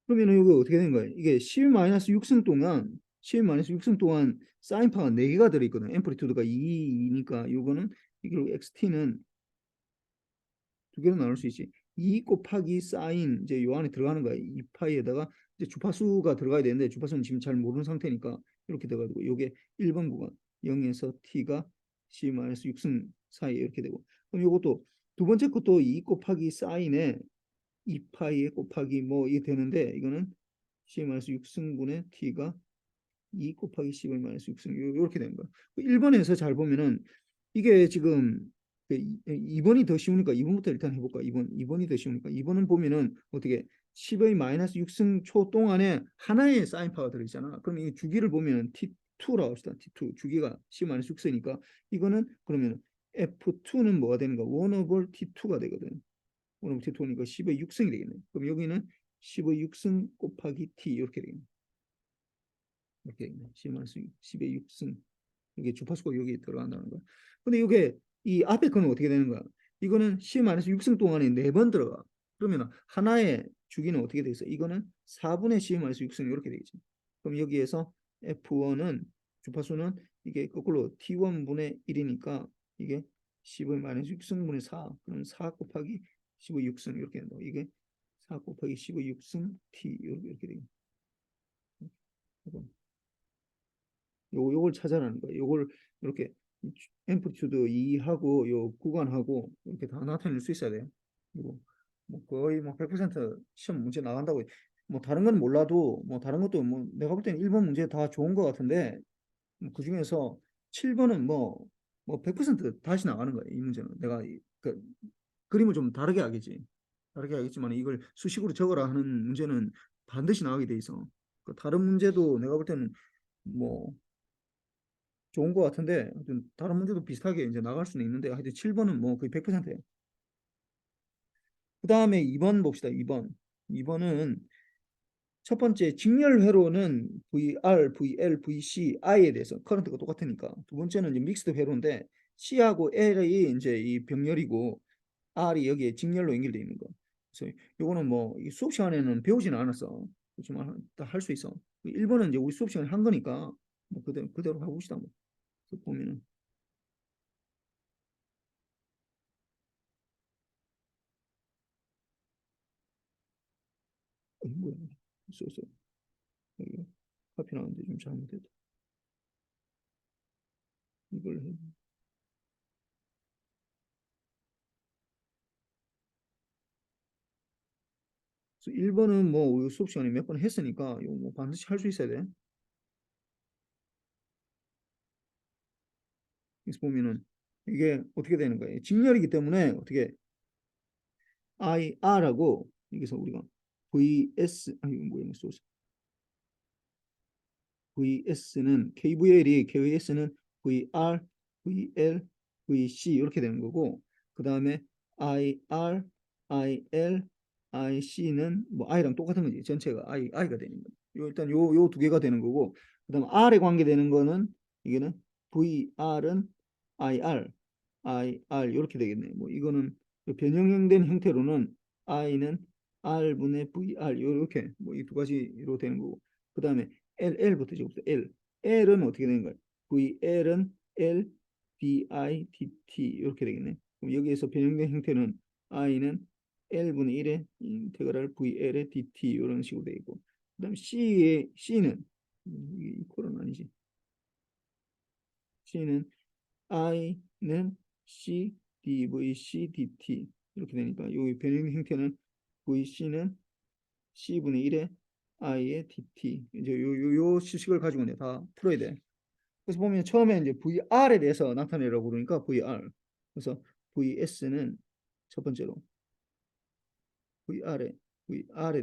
그러면 이거 어떻게 되는 거예요? 이게 10-6승 동안 10-6승 동안 사인파가 4개가 들어있거든. 앰플리튜드가 2니까 이거는 이게 XT는 두 개로 나눌 수 있지. 2 곱하기 사인 이제 요 안에 들어가는 거야. 2파이에다가 이제 주파수가 들어가야 되는데 주파수는 지금 잘 모르는 상태니까 이렇게 돼가지고 요게 1번 구간 0에서 t가 10-6승 사이 이렇게 되고 그럼 요것도 두 번째 것도 2 곱하기 사인에 2파이에 곱하기 뭐 이게 되는데 이거는 C-6승분의 T가 2 곱하기 C-6승 이렇게 되는 거야. 1번에서 잘 보면은 이게 지금 2번이 더 쉬우니까 2번부터 일단 해볼까? 2번이 더 쉬우니까 2번은 보면은 어떻게 10의 마이너스 6승 초 동안에 하나의 사인파가 들어있잖아. 그럼 이 주기를 보면은 T2라고 합시다. T2 주기가 C-6승이니까 이거는 그러면 F2는 뭐가 되는가? 1 over T2가 되거든. 오늘 T2니까 10의 6승이 되겠네. 그럼 여기는 10의 6승 곱하기 T 이렇게 되겠네. 이렇게 되겠네. 10의 6승. 이게 주파수가 여기 들어간다는 거야. 근데 이게 이 앞에 거는 어떻게 되는 거야? 이거는 C-6승 동안에 4번 들어가. 그러면 하나의 주기는 어떻게 돼 있어? 이거는 4분의 C-6승 이렇게 되겠지. 그럼 여기에서 F1은 주파수는 이게 거꾸로 T1분의 1이니까 이게 10-6승분의 4. 그럼 4 곱하기 10의 6승 이렇게 된다. 이게 4 곱하기 10의 6승 T 이렇게 되겠다. 요걸 찾아라는 거예요. 요걸 이렇게 앰플리튜드 2하고 요 구간하고 이렇게 다 나타낼 수 있어야 돼요. 그리고 뭐 거의 뭐 100% 시험 문제 나간다고 뭐 다른 건 몰라도 뭐 다른 것도 뭐 내가 볼 때는 1번 문제 다 좋은 것 같은데 뭐 그중에서 7번은 뭐 100% 다시 나가는 거예요. 이 문제는 내가 그 그림을 좀 다르게 하겠지. 다르게 하겠지만 이걸 수식으로 적어라 하는 문제는 반드시 나가게 돼 있어. 그 다른 문제도 내가 볼 때는 뭐 좋은 것 같은데 하여튼 다른 문제도 비슷하게 이제 나갈 수는 있는데 하여튼 7번은 뭐 거의 100%예요. 그 다음에 2번 봅시다. 2번. 2번은 첫 번째 직렬 회로는 VR, VL, VC, I에 대해서 커런트가 똑같으니까. 두 번째는 이제 믹스드 회로인데 C하고 L이 이제 이 병렬이고 R이 여기에 직렬로 연결되어 있는 거. 그래서 요거는 뭐 수업 시간에는 배우지는 않았어. 그렇지만 다 할 수 있어. 1번은 이제 우리 수업 시간에 한 거니까 뭐 그대로 해봅시다. 뭐. 보면은 뭐야? 있어. 여기 카피 나왔는데 좀 잘못됐다. 이걸 해. 그래서 1번은 뭐 수업 시간에 몇 번 했으니까 이거 뭐 반드시 할 수 있어야 돼. 그래서 보면은 이게 어떻게 되는 거예요? 직렬이기 때문에 어떻게 IR하고 여기서 우리가 VS 아니 뭐야 소스 VS는 KVL이 KVS는 VR, VL, VC 이렇게 되는 거고 그 다음에 IR, IL, IC는 뭐 I랑 똑같은 거지 전체가 I가 되는 거죠. 일단 요 두 개가 되는 거고 그 다음에 R에 관계되는 거는 이게는 VR은 IR, IR 이렇게 되겠네. 뭐 이거는 변형된 형태로는 I는 R분의 VR 이렇게 뭐 이 두 가지로 되는 거고 그 다음에 L부터 적읍시다. L은 어떻게 되는 거야? VL은 L, DI, DT 이렇게 되겠네. 그럼 여기에서 변형된 형태는 I는 L분의 1의 인테그랄 VL의 DT 이런 식으로 되어 있고 그다음 C는 이게 이퀄은 아니지. C는 I는 C, DVC, DT 이렇게 되니까 이 변형 형태는 VC는 C분의 1의 I의 DT 이제 요 수식을 가지고 이제 다 풀어야 돼. 그래서 보면 처음에 이제 VR에 대해서 나타내라고 그러니까 VR. 그래서 VS는 첫 번째로 VR에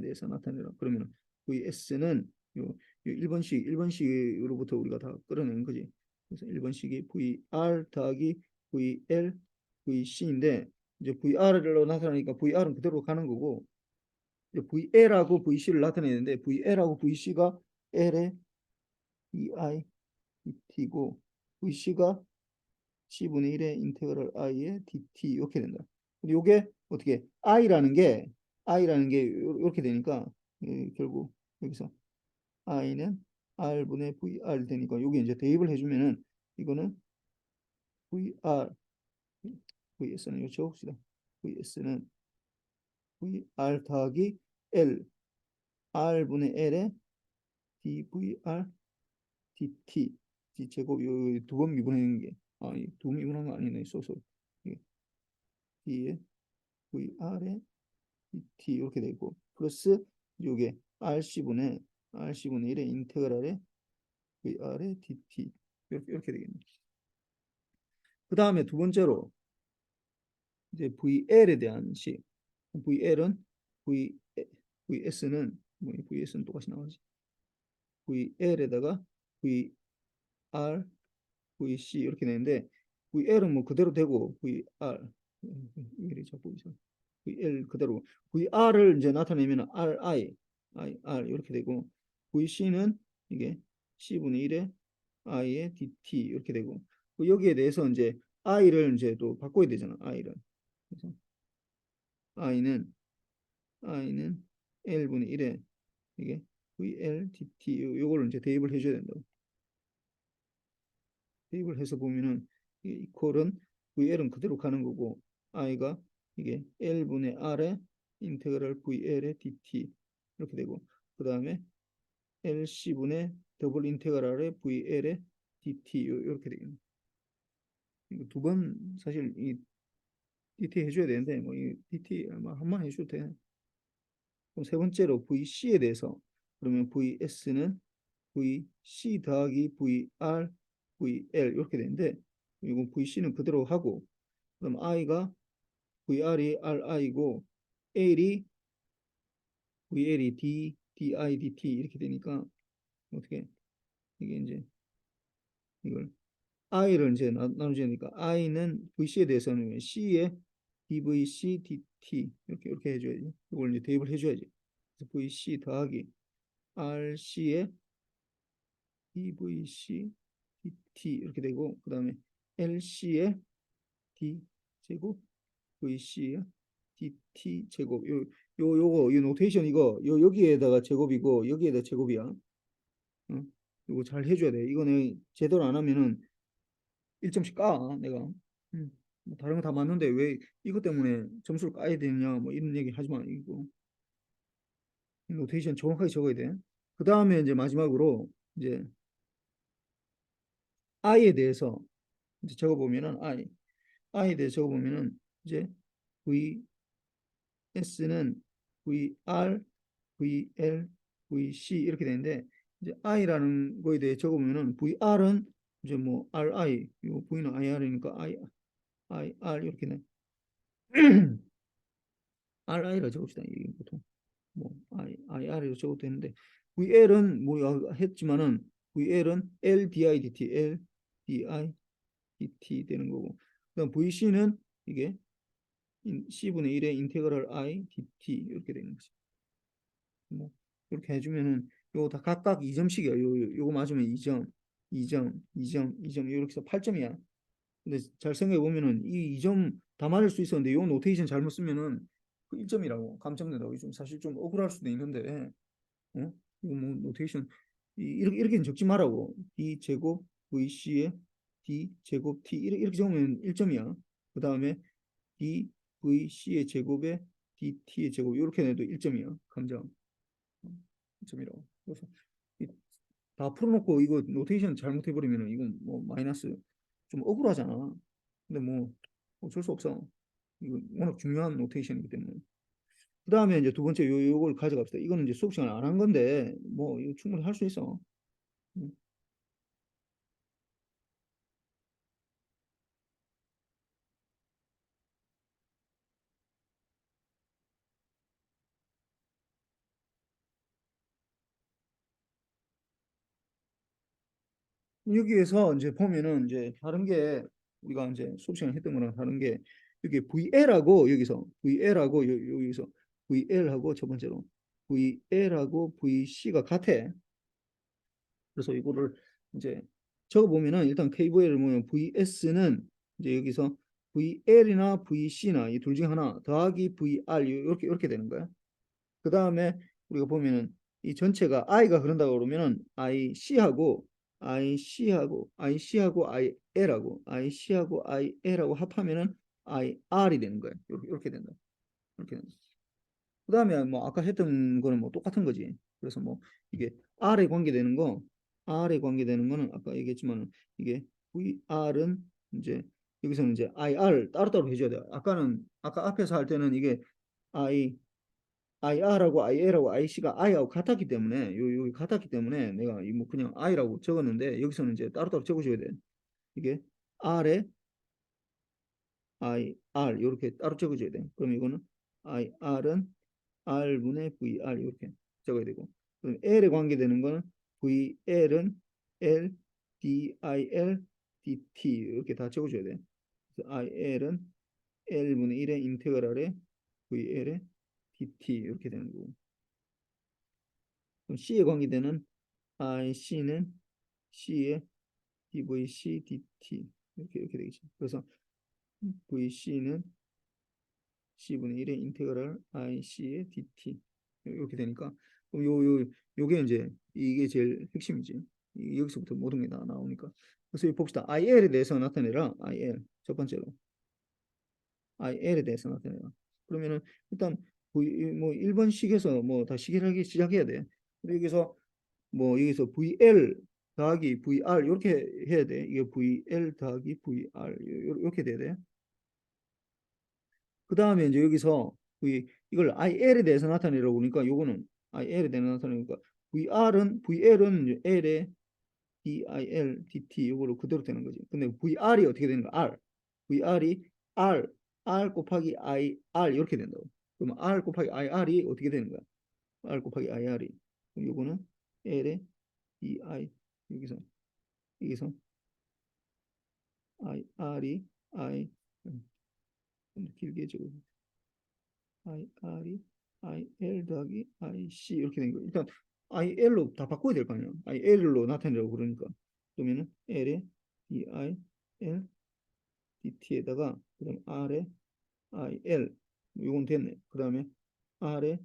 대해서 나타내라. 그러면 VS는 요 1번식으로부터 우리가 다 끌어내는 거지. 그래서 1번식이 VR 더하기 VL, VC인데 이제 VR로 나타나니까 VR은 그대로 가는 거고 이제 VL하고 VC를 나타내는데 VL하고 VC가 L의 EI, ET고 VC가 C분의 1의 인테그럴 I의 DT 이렇게 된다. 근데 이게 어떻게 I라는 게 이렇게 되니까 결국 여기서 I는 R분의 VR 되니까 여기 이제 대입을 해주면은 이거는 VR VS는 이거 적읍시다. VS는 VR 더하기 L R분의 L의 dVR dt 제곱 두번 미분하는 게 두 미분한 거 아니네 써서 d에 VR에 dt 이렇게 되고 플러스 요게 RC분의 1의 인테그랄에 VR의 dt 이렇게 되겠네. 그 다음에 두 번째로 이제 VL에 대한 식 VL은 V VS는 뭐 VS는 똑같이 나오지. VL에다가 VR VC 이렇게 되는데 VL은 뭐 그대로 되고 VR 이게 자꾸 있어. VL 그대로 VR을 이제 나타내면 RI 이렇게 되고 VC는 이게 C분의 1의 I의 DT 이렇게 되고 여기에 대해서 이제 I를 이제 또 바꿔야 되잖아. I를 그래서 i는 i는 L분의 1에 이게 VL dt 요거를 이제 대입을 해줘야 된다고. 대입을 해서 보면은 이게 이퀄은 VL은 그대로 가는 거고 i가 이게 L분의 R에 인테그랄 VL의 dt 이렇게 되고 그 다음에 LC분의 더블 인테그랄의 VL의 dt 이렇게 되겠네. 이거 두 번 사실 이 dt 해줘야 되는데 뭐 이 dt 아마 한 번 해줘도 돼. 그럼 세 번째로 VC에 대해서 그러면 VS는 VC 더하기 VR, VL 이렇게 되는데 이건 VC는 그대로 하고 그럼 I가 VR이 RI고 L이 VL이 D, DI, DT 이렇게 되니까 어떻게 이게 이제 이걸 I를 이제 나눠주니까 I는 VC에 대해서는 C에 DVC, DT 이렇게 해줘야지. 이걸 이제 대입을 해줘야지. 그래서 VC 더하기 RC에 DVC, DT 이렇게 되고 그 다음에 LC에 D 제곱 VC에 DT 제곱 요거 이 노테이션 이거 여기에다가 제곱이고 여기에다 제곱이야. 어? 이거 잘 해줘야 돼. 이거는 제대로 안 하면은 1점씩 까 내가. 뭐 다른 거 다 맞는데 왜 이것 때문에 점수를 까야 되느냐 뭐 이런 얘기 하지 마. 이거 노테이션 정확하게 적어야 돼. 그 다음에 이제 마지막으로 이제 I에 대해서 이제 적어보면은 I에 대해서 적어보면은 이제 VS는 VR, VL, VC 이렇게 되는데 이제 I라는 거에 대해 적어보면은 VR은 이제 뭐 RI, 요 V는 IR이니까 IR 이렇게 돼. RI라 적읍시다. 이게 보통 뭐 IR로 적어도 되는데 VL은 뭐 했지만은 VL은 LDIDT, LDIDT 되는 거고 그다음 VC는 이게 C분의 1의 인테그랄 I dt 이렇게 되는 거지. 뭐 이렇게 해주면은 요거 다 각각 2점씩이야. 요거 맞으면 2점, 2점, 2점, 2점 이렇게 해서 8점이야. 근데 잘 생각해 보면은 이 2점 다 맞을 수 있었는데 요 노테이션 잘못 쓰면은 그 1점이라고 감점된다고 좀 사실 좀 억울할 수도 있는데 어? 이거 뭐 노테이션 이렇게는 적지 말라고 d 제곱 vc에 d 제곱 t 이렇게 적으면 1점이야. 그 다음에 d vc의 제곱에 dt의 제곱 이렇게 내도 1점이야. 감점 1점이라고. 그래서 다 풀어놓고 이거 노테이션 잘못해버리면 이건 뭐 마이너스 좀 억울하잖아. 근데 뭐 어쩔 수 없어. 이거 워낙 중요한 노테이션이기 때문에. 그 다음에 이제 두 번째 요걸 가져갑시다. 이거는 이제 수업 시간 안 한 건데 뭐 이거 충분히 할 수 있어. 음. 여기에서 이제 보면은 이제 다른 게 우리가 이제 수업 시간에 했던 거랑 다른 게 여기 VL하고 여기서 VL하고 여기서 VL하고 첫 번째로 VL하고 VC가 같아. 그래서 이거를 이제 적어 보면은 일단 KVL을 보면 VS는 이제 여기서 VL이나 VC나 이 둘 중에 하나 더하기 VR 이렇게 되는 거야. 그 다음에 우리가 보면은 이 전체가 I가 그런다고 그러면은 IC하고 IL하고 합하면은 IR이 되는 거예요. 이렇게 된다. 이렇게 된다. 그 다음에 뭐 아까 했던 거는 뭐 똑같은 거지. 그래서 뭐 이게 R에 관계되는 거는 아까 얘기했지만 이게 VR은 이제 여기서는 이제 IR 따로따로 해줘야 돼요. 아까 앞에서 할 때는 이게 I IR하고 IL하고 IC가 I하고 같았기 때문에 여기 같았기 때문에 내가 이뭐 그냥 I라고 적었는데 여기서는 이제 따로따로 적어줘야 돼. 이게 R에 IR 이렇게 따로 적어줘야 돼. 그럼 이거는 IR은 R분의 VR 이렇게 적어야 되고 그럼 L에 관계되는 거는 VL은 L, DIL, DT 이렇게 다 적어줘야 돼. 그래서 IL은 L분의 1의 인테그랄에 VL에 DT 이렇게 되는 거고 그럼 C에 관계되는 IC는 C에 DVC, DT 이렇게 되겠죠. 그래서 VC는 C분의 1의 인테그랄 IC의 dt 이렇게 되니까 그럼 요게 이제 이게 제일 핵심이지. 여기서부터 모든 게 다 나오니까. 그래서 봅시다. IL에 대해서 나타내라. IL 첫 번째로 IL에 대해서 나타내라. 그러면은 일단 뭐 1번식에서 뭐 다 시계하기 시작해야 돼. 여기서 뭐 여기서 VL 더하기 VR 이렇게 해야 돼. 이게 VL 더하기 VR 이렇게 돼야 돼. 그 다음에 이제 여기서 이걸 IL에 대해서 나타내려고 그러니까 요거는 IL에 대해서 나타내니까 VL은 이제 L에 DIL, DT 요거로 그대로 되는 거지. 근데 VR이 어떻게 되는 거야? VR이 R 곱하기 IR 이렇게 된다고. 그럼 R 곱하기 IR이 어떻게 되는 거야? R 곱하기 IR이. 그럼 요거는 L에 DI 여기서 IR이 I 좀 길게 적어. IR이 IL 더하기 IC 이렇게 된 거예요. 일단 IL로 다 바꿔야 될 거 아니야. IL로 나타내려고 그러니까. 그러면은 L에 DI, L, DT에다가 그다음 R에 IL 이건 됐네. 그다음에 R에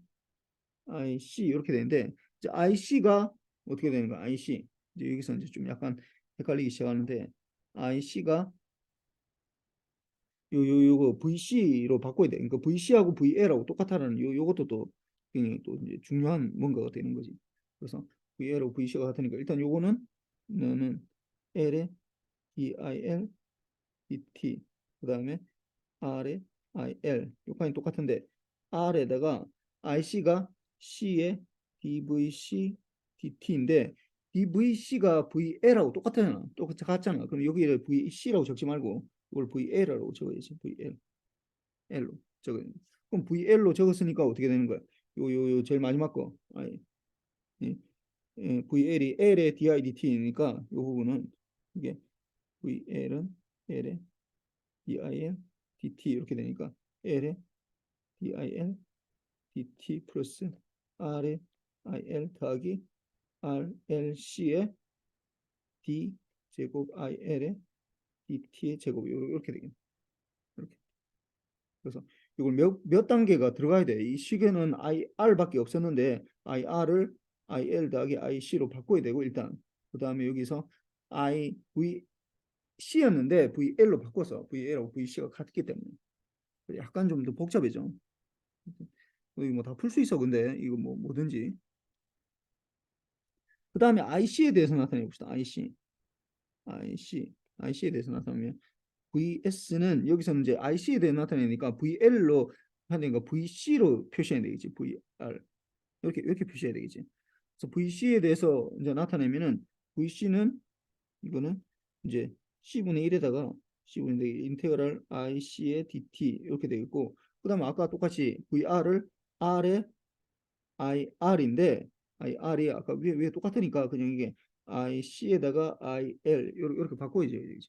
IC 이렇게 되는데 이제 IC가 어떻게 되는 거야? IC 이제 여기서 이제 좀 약간 헷갈리기 시작하는데 IC가 요거 VC로 바꿔야 돼. 그러니까 VC하고 VL하고 똑같다는 요것도 또 굉장히 또 이제 중요한 뭔가가 되는 거지. 그래서 VL하고 VC가 같으니까 일단 요거는 L에 DIL, DT 그다음에 R에 IL 요까지 똑같은데 R에다가 IC가 C에 DVC, DT인데 DVC가 VL하고 똑같잖아. 똑같잖아. 그럼 여기를 VC라고 적지 말고 이걸 VL라고 적어야지. L로 적어야 돼. 그럼 VL로 적었으니까 어떻게 되는 거야? 요 제일 마지막 거. VL이 L의 DIDT니까 요 부분은 이게 VL은 L의 DIL, DT 이렇게 되니까 L의 DIL, DT 플러스 R의 IL 더하기 RLC의 D 제곱 IL의 DT의 제곱 이렇게 되겠네. 이렇게. 그래서 이걸 몇 단계가 들어가야 돼. 이 시계는 IR밖에 없었는데 IR을 IL 더하기 IC로 바꿔야 되고 일단 그 다음에 여기서 IVC였는데 VL로 바꿔서 VL하고 VC가 같기 때문에 약간 좀 더 복잡해져. 이거 뭐 다 풀 수 있어. 근데 이거 뭐 뭐든지. 그 다음에 IC에 대해서 나타내 봅시다. IC에 대해서 나타내면 VS는 여기서는 이제 IC에 대해 나타내니까 VL로 하니까 VC로 표시해야 되겠지. VR 이렇게 표시해야 되겠지. 그래서 VC에 대해서 이제 나타내면은 VC는 이거는 이제 C분의 1에다가 C분의 1 인테그랄 IC의 DT 이렇게 되겠고 그다음에 아까 똑같이 VR을 R에 IR인데 IR이 아까 위에 똑같으니까 그냥 이게 IC에다가 IL 이렇게 바꿔줘야 되지.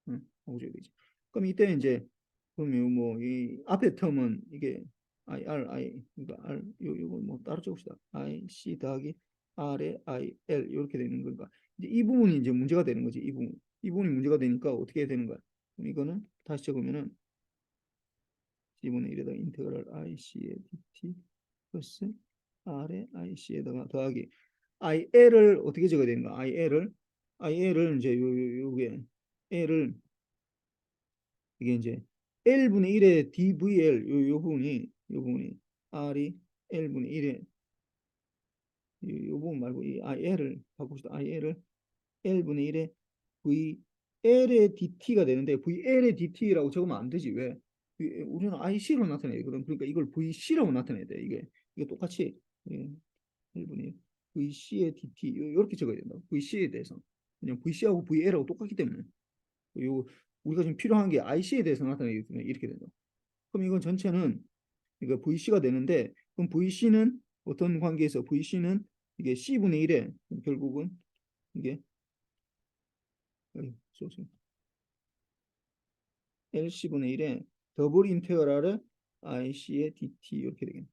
응, 바꿔줘야 되지. 그럼 이때 이제 그러면 뭐 이 앞에 텀은 이게 IR 그러니까 요거 뭐 따로 적읍시다. IC 더하기 R에 IL 이렇게 되는 거니까 이제 이 부분이 이제 문제가 되는 거지. 이 부분이 문제가 되니까 어떻게 해야 되는 거야? 그럼 이거는 다시 적으면은 C분의 1에다 인테그랄 IC의 DT 플러스 R의 IC에다가 더하기 IL을 어떻게 적어야 되는가? IL을 이제 요게 L을 이게 이제 L분의 1의 DVL 요 부분이 R이 L분의 1의 요 부분 말고 이 IL을 바꿉시다. IL을 L분의 1의 VL의 DT가 되는데 VL의 DT라고 적으면 안 되지. 왜? 우리는 IC로 나타내거든. 그러니까 이걸 VC라고 나타내야 돼. 이게 똑같이 예, 1분의 VC의 DT 이렇게 적어야 된다. VC에 대해서 그냥 VC하고 VL하고 똑같기 때문에 요 우리가 지금 필요한 게 IC에 대해서 나타내기 때문에 이렇게 된다. 그럼 이건 전체는 그러니까 VC가 되는데 그럼 VC는 어떤 관계에서 VC는 이게 C분의 1에 결국은 이게 LC분의 1에 더블 인테그랄을 IC의 DT 이렇게 되겠네.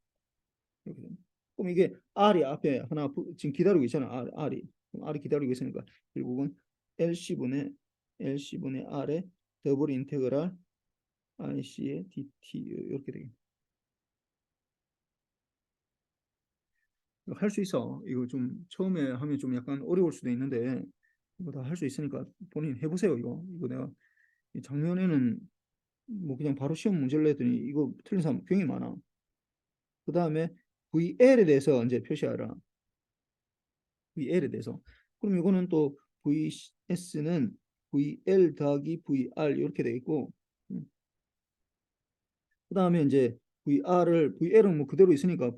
이렇게 되네. 그럼 이게 R이 앞에 하나 지금 기다리고 있잖아. R이. R이 기다리고 있으니까 결국은 LC분의 R의 더블 인테그랄 IC의 DT 이렇게 되겠네. 할 수 있어. 이거 좀 처음에 하면 좀 약간 어려울 수도 있는데 이거 다 할 수 있으니까 본인 해보세요. 이거 내가 작년에는 뭐 그냥 바로 시험 문제를 냈더니 이거 틀린 사람 굉장히 많아. 그 다음에 VL에 대해서 이제 표시하라. VL에 대해서. 그럼 이거는 또 VS는 VL 더하기 VR 이렇게 돼 있고, 그 다음에 이제 VL은 뭐 그대로 있으니까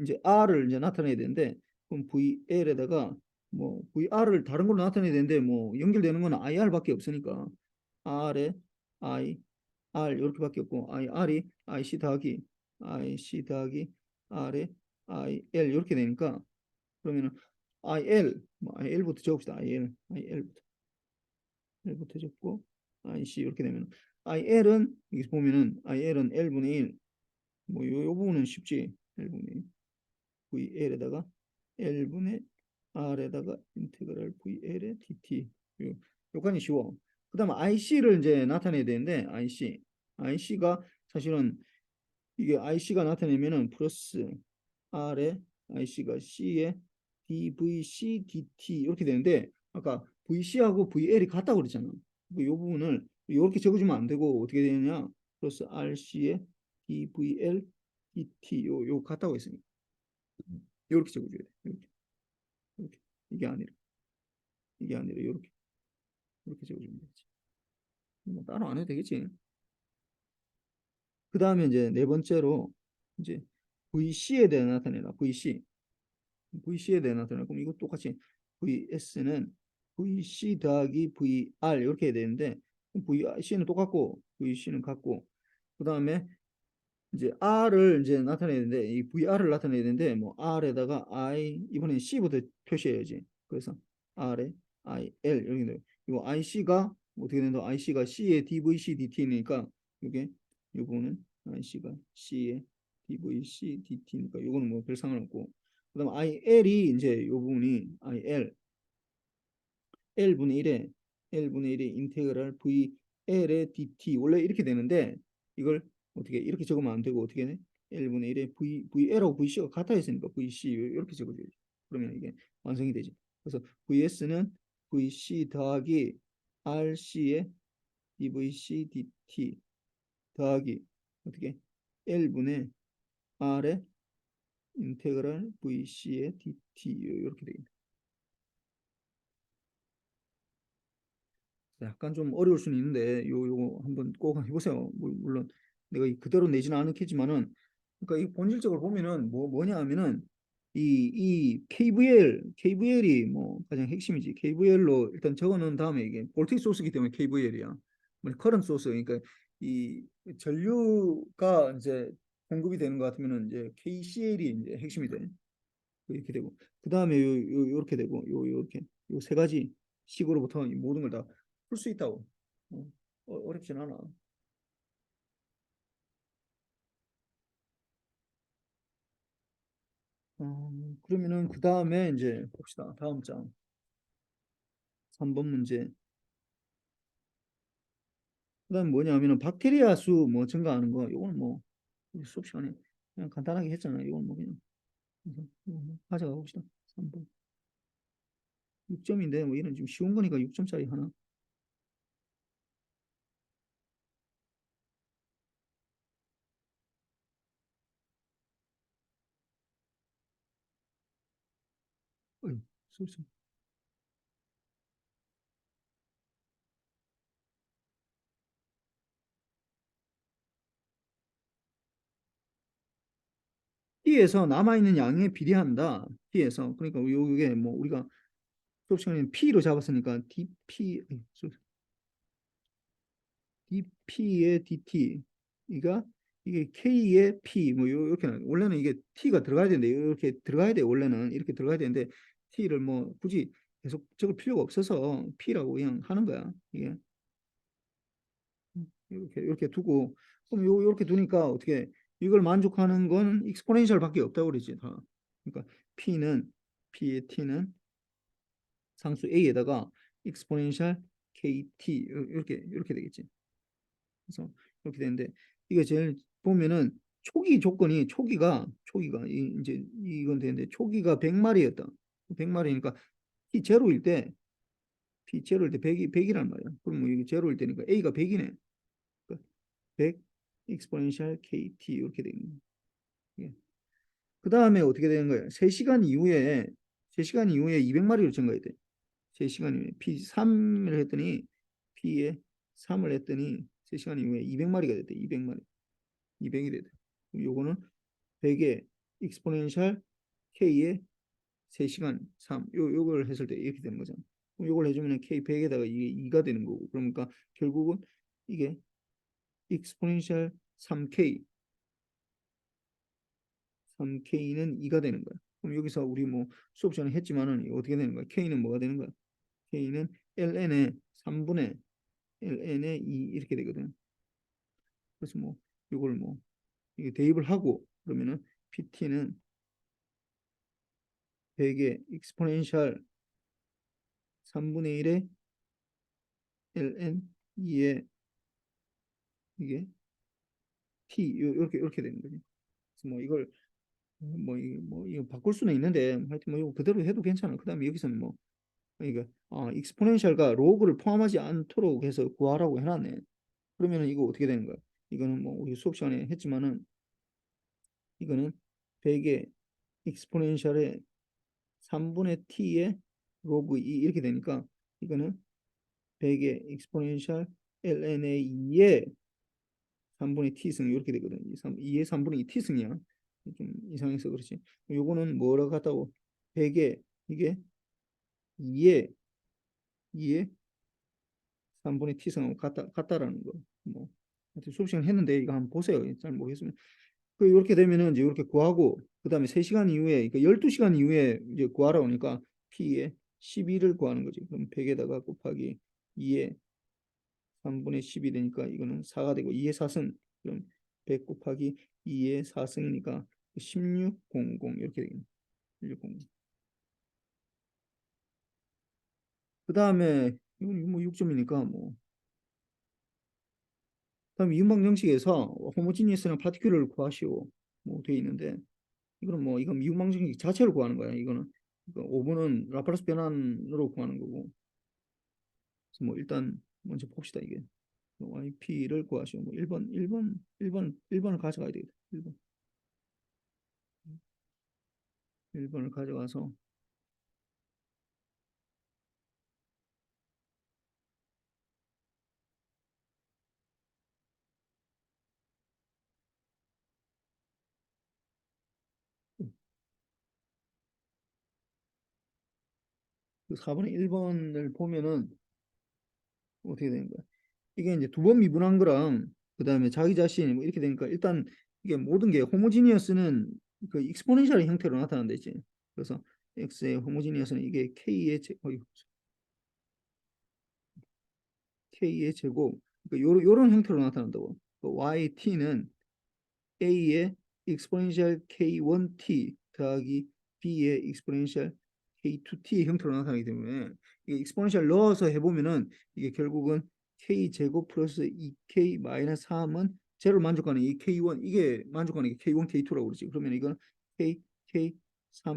이제 R을 이제 나타내야 되는데, 그럼 VL에다가 뭐 VR을 다른 걸로 나타내야 되는데 뭐 연결되는 건 IR밖에 없으니까 R에 R 이렇게밖에 없고 R이 IC 더하기 R에 IL 이렇게 되니까 그러면은 뭐 IL부터 적읍시다. L부터 적고 IC 이렇게 되면 IL은 여기 보면은 IL은 L분의 1 뭐 요 부분은 쉽지. L분의 1 VL에다가 L분의 R에다가 인테그랄 VL의 DT 요까지 쉬워. 그 다음에 IC를 이제 나타내야 되는데 IC가 사실은 이게 IC가 나타내면은 플러스 R에 IC가 C에 DVC, DT 이렇게 되는데 아까 VC하고 VL이 같다고 그랬잖아. 이 부분을 이렇게 적어주면 안 되고 어떻게 되느냐? 플러스 RC에 DVL, DT 요 같다고 했으니까 이렇게 적어줘야 돼. 이렇게 이게 아니라 이렇게 적어주면 되지. 뭐 따로 안 해도 되겠지. 그 다음에 이제 네 번째로 이제 VC에 대해 나타내라. VC에 대해 나타내라. 그럼 이거 똑같이 VS는 VC 더하기 VR 이렇게 해야 되는데 VC는 똑같고 VC는 같고 그 다음에 이제 R을 이제 나타내야 되는데 이 VR을 나타내야 되는데 뭐 R에다가 이번엔 C부터 표시해야지. 그래서 R에 IL 이렇게 돼요. 이거 IC가 어떻게 된다? IC가 C에 DVC DT니까 이게 이 부분은 IC가 C에 DVC DT니까 이거는 뭐 별 상관없고 그다음 IL이 이제 이 부분이 L분의 1에 L분의 1의 인테그랄 VL의 DT 원래 이렇게 되는데 이걸 어떻게 이렇게 적으면 안 되고 어떻게 해? L분의 1의 VL하고 VC가 같아 있으니까 VC 이렇게 적어줘야지. 그러면 이게 완성이 되지. 그래서 VS는 VC 더하기 RC의 DVC DT 더하기 어떻게 L분의 R의 인테그랄 VC의 DT 이렇게 되겠네. 약간 좀 어려울 수는 있는데 요거 한번 꼭 해보세요. 물론 내가 그대로 내지는 않겠지만은 그러니까 이 본질적으로 보면은 뭐냐 하면은 이 KVL이 뭐 가장 핵심이지. KVL로 일단 적어놓은 다음에 이게 볼테이지 소스이기 때문에 KVL이야. 뭐 커런트 소스 그러니까 이 전류가 이제 공급이 되는 것 같으면은 이제 KCL이 이제 핵심이 돼. 이렇게 되고 그 다음에 요렇게 되고 요렇게 요 세 가지 식으로부터 이 모든 걸 다 풀 수 있다고. 어, 어렵진 않아. 그러면은 그 다음에 이제 봅시다. 다음 장 3번 문제. 그 다음 뭐냐면은 박테리아 수 뭐 증가하는 거 이건 뭐 우리 수업 시간에 그냥 간단하게 했잖아요. 이건 뭐 그냥 그래서 이거 뭐 가져가 봅시다. 3번 6점인데 뭐 이런 좀 쉬운 거니까 6점짜리 하나. 어이, 쏠쏠. T에서 남아있는 양에 비례한다. T에서 그러니까 요게 뭐 우리가 수업 시간에 P로 잡았으니까 DP의 DT 이게 K의 P 뭐 이렇게 원래는 이게 T가 들어가야 되는데 이렇게 들어가야 돼 원래는 이렇게 들어가야 되는데 T를 뭐 굳이 계속 적을 필요가 없어서 P라고 그냥 하는 거야 이게 이렇게 두고 그럼 이렇게 두니까 어떻게 이걸 만족하는 건 익스포넨셜밖에 없다고 그러지 다 그러니까 P의 T는 상수 A에다가 익스포넨셜 KT 이렇게 되겠지. 그래서 이렇게 되는데 이게 제일 보면은 초기 조건이 초기가 이제 이건 되는데 초기가 100마리였다. 100마리니까 t 제로일 때 t 제로일 때 100이란 말이야. 그럼 뭐 이게 제로일 때니까 a가 100이네. 100 exponential kt 이렇게 되는 거야. 그 다음에 어떻게 되는 거예요? 3시간 이후에 200마리로 증가해야 돼. 3시간 이후에 P3을 했더니 P에 3을 했더니 3시간 이후에 200마리가 됐대. 200마리. 200이 됐대. 요거는 100의 익스포넨셜 K의 3시간 3. 요걸 했을 때 이렇게 되는 거잖아. 그럼 요걸 해주면 K 100에다가 이게 2가 되는 거고. 그러니까 결국은 이게 익스포넨셜 3K 3K는 2가 되는 거야. 그럼 여기서 우리 뭐 수업 시간에 했지만은 어떻게 되는 거야? K는 뭐가 되는 거야? K는 ln의 3분의 ln의 2 이렇게 되거든. 그래서 뭐 이걸 뭐 이게 대입을 하고 그러면은 PT는 100의 익스포넨셜 3분의 1의 ln 2의 이게 t 이렇게 되는 거지. 그래서 뭐 이걸 뭐 이거 바꿀 수는 있는데 하여튼 뭐 이거 그대로 해도 괜찮아. 그다음에 여기서는 뭐 이거 익스포넨셜과 로그를 포함하지 않도록 해서 구하라고 해놨네. 그러면은 이거 어떻게 되는 거야? 이거는 뭐 우리 수업 시간에 했지만은 이거는 100의 익스포넨셜의 3분의 t의 로그 2 이렇게 되니까 이거는 100의 익스포넨셜 ln의 2의 3분의 t승 이렇게 되거든. 2의 3분의 2 t승이야. 좀 이상해서 그렇지. 요거는 뭐라고 같다고 100의 이게 2의 3분의 t승하고 같다라는 거. 뭐 하여튼 수업 시간 했는데 이거 한번 보세요. 잘 모르겠으면 그 이렇게 되면은 이제 이렇게 구하고 그다음에 3시간 이후에 그러니까 12시간 이후에 이제 구하라 오니까 P의 12를 구하는 거지. 그럼 100에다가 곱하기 2의 3분의 10이 되니까 이거는 4가 되고 2의 4승 그럼 100 곱하기 2의 4승이니까 1600 이렇게 되겠네. 1600. 그다음에 이건 뭐 6점이니까 뭐 그다음 이음방 정식에서 호모지니어스랑 파티큘러를 구하시오 뭐 돼 있는데 이거는 뭐 이건 미분방정식 자체를 구하는 거야. 이거는 5번은 라플라스 변환으로 구하는 거고. 그래서 뭐 일단 먼저 봅시다 이게. YP를 구하시오. 뭐 1번을 가져가야 되겠다. 1번을 가져가서 4번의 1번을 보면은 어떻게 되는 거야? 이게 이제 두 번 미분한 거랑 그다음에 자기 자신 뭐 이렇게 되니까 일단 이게 모든 게 호모지니어스는 그 익스포넨셜 형태로 나타난다지. 그래서 x의 호모지니어스는 이게 k의 제곱 그러니까 요런 형태로 나타난다고. 그 yt는 a의 exponential k1t 더하기 b의 exponential k2t의 형태로 나타나기 때문에 이게 exponential 넣어서 해보면은 이게 결국은 k 제곱 플러스 2k 마이너스 3은 제로 만족하는 이 k1 이게 만족하는 게 k1 k2라고 그러지. 그러면 이건 k3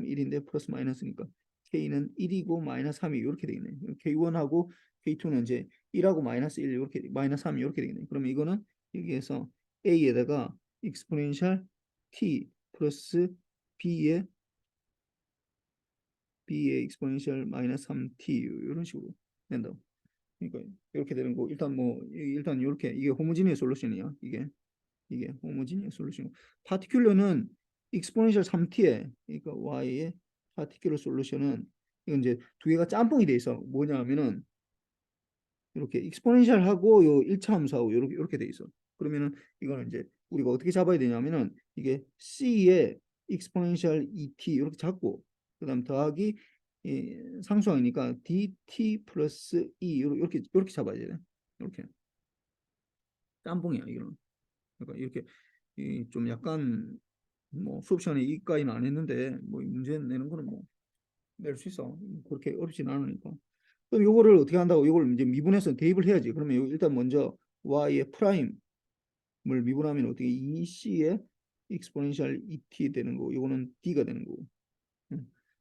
1인데 플러스 마이너스니까 k는 1이고 마이너스 3이 이렇게 되겠네. k1하고 k2는 이제 1하고 마이너스 1 이렇게 마이너스 3 이렇게 되겠네. 그러면 이거는 여기에서 a에다가 익스포넨셜 t 플러스 b의 익스포넨셜 마이너스 3t 이런 식으로 된다고. 그러니까 이렇게 되는 거 일단 뭐 일단 이렇게 이게 호모지니어 솔루션이야. 이게 호모지니어 솔루션. 파티큘러는 익스포넨셜 3t에 그러니까 y의 파티큘러 솔루션은 이건 이제 두 개가 짬뽕이 돼 있어. 뭐냐면은 이렇게 익스포넨셜하고 요 1차 함수하고 이렇게 돼 있어. 그러면은 이거는 이제 우리가 어떻게 잡아야 되냐면은 이게 c의 익스포넨셜 et 이렇게 잡고 그다음 더하기 상수항이니까 dt 플러스 e 이렇게 잡아야 돼. 이렇게 짬뽕이야 이거는. 그러니까 이렇게 좀 약간 뭐 수업 시간에 이까지는 안 했는데 뭐 문제 내는 거는 뭐 낼 수 있어. 그렇게 어렵진 않으니까. 그럼 요거를 어떻게 한다고? 요걸 이제 미분해서 대입을 해야지. 그러면 일단 먼저 y의 프라임을 미분하면 어떻게 2c의 익스포넨셜 et 되는 거고 요거는 d가 되는 거고.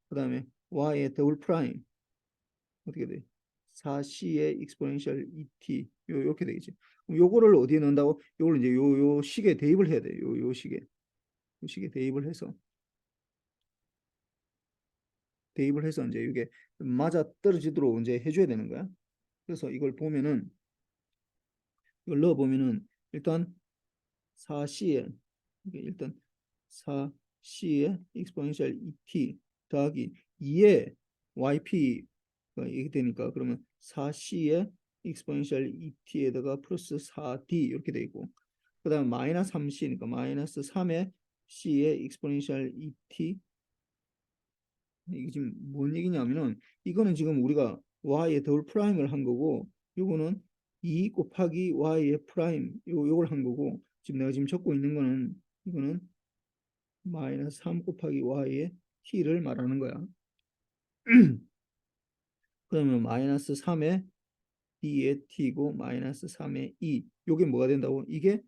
그다음에 y의 더블 프라임 어떻게 돼? 4c의 익스포넨셜 et 요렇게 되겠지. 그럼 요거를 어디에 넣는다고? 요걸 이제 요 식에 대입을 해야 돼. 요 식에 대입을 해서 이제 이게 맞아 떨어지도록 이제 해줘야 되는 거야. 그래서 이걸 넣어 보면은 일단 4c에 일단 4c의 익스포넨셜 et 더하기 2의 yp가 이렇게 되니까 그러면 4c의 익스포넨셜 et에다가 플러스 4d 이렇게 돼 있고 그다음 마이너스 3c니까 마이너스 3의 c의 익스포넨셜 et 이게 지금 뭔 얘기냐면은 이거는 지금 우리가 y의 더블 프라임을 한 거고 요거는 2 곱하기 y의 프라임 요걸 한 거고 지금 내가 지금 적고 있는 거는 이거는 마이너스 3 곱하기 y의 t를 말하는 거야. 그러면 마이너스 3의 d의 t고 마이너스 3의 e 요게 뭐가 된다고? 이게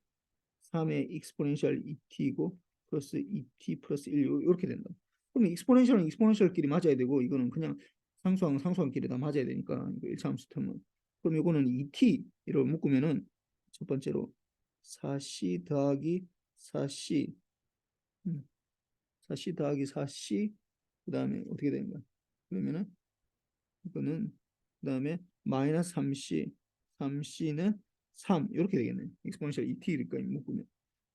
3의 익스포넨셜 et고 플러스 et 플러스 1 이렇게 된다. 그럼 익스포넨셜은 익스포넨셜끼리 맞아야 되고 이거는 그냥 상수항끼리 다 맞아야 되니까 이거 1차함수 term은 그럼 이거는 et를 묶으면은 첫 번째로 4c 더하기 4c 4c 더하기 4c 그 다음에 어떻게 되는 거야? 그러면은 이거는 그 다음에 마이너스 3c는 3 이렇게 되겠네. 익스포넨셜 et니까 묶으면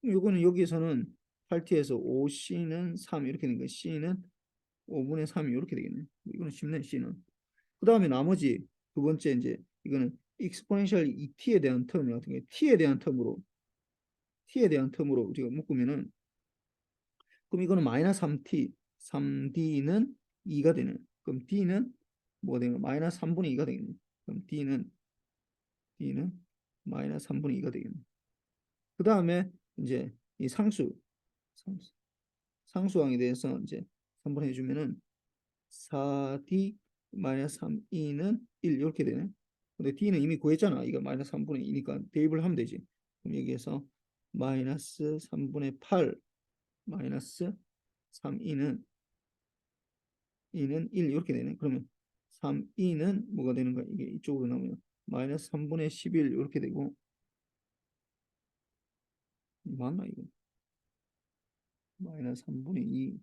요거는 여기에서는 8t에서 5c는 3 이렇게 되는 거야. c는 5분의 3이 이렇게 되겠네. 이거는 쉽네 c는. 그 다음에 나머지 두 번째 이제 이거는 익스포넨셜 et에 대한 텀 같은 게 t에 대한 텀으로 우리가 묶으면은 그럼 이거는 마이너스 3t 3d는 2가 되네. 그럼 d는 뭐가 되는 거야? 마이너스 3분의 2가 되겠네. 그럼 d는 마이너스 3분의 2가 되겠네. 그 다음에 이제 이 상수 상수항에 대해서 이제 3번 해주면은 4d 마이너스 3e는 1 이렇게 되네. 근데 d는 이미 구했잖아. 이거 마이너스 3분의 2니까 대입을 하면 되지. 그럼 여기에서 마이너스 3분의 8 마이너스 3e는 1 이렇게 되네. 그러면 3e는 뭐가 되는 거야? 이게 이쪽으로 나오면 마이너스 3분의 11 이렇게 되고 맞나 이거? 마이너스 3분의 2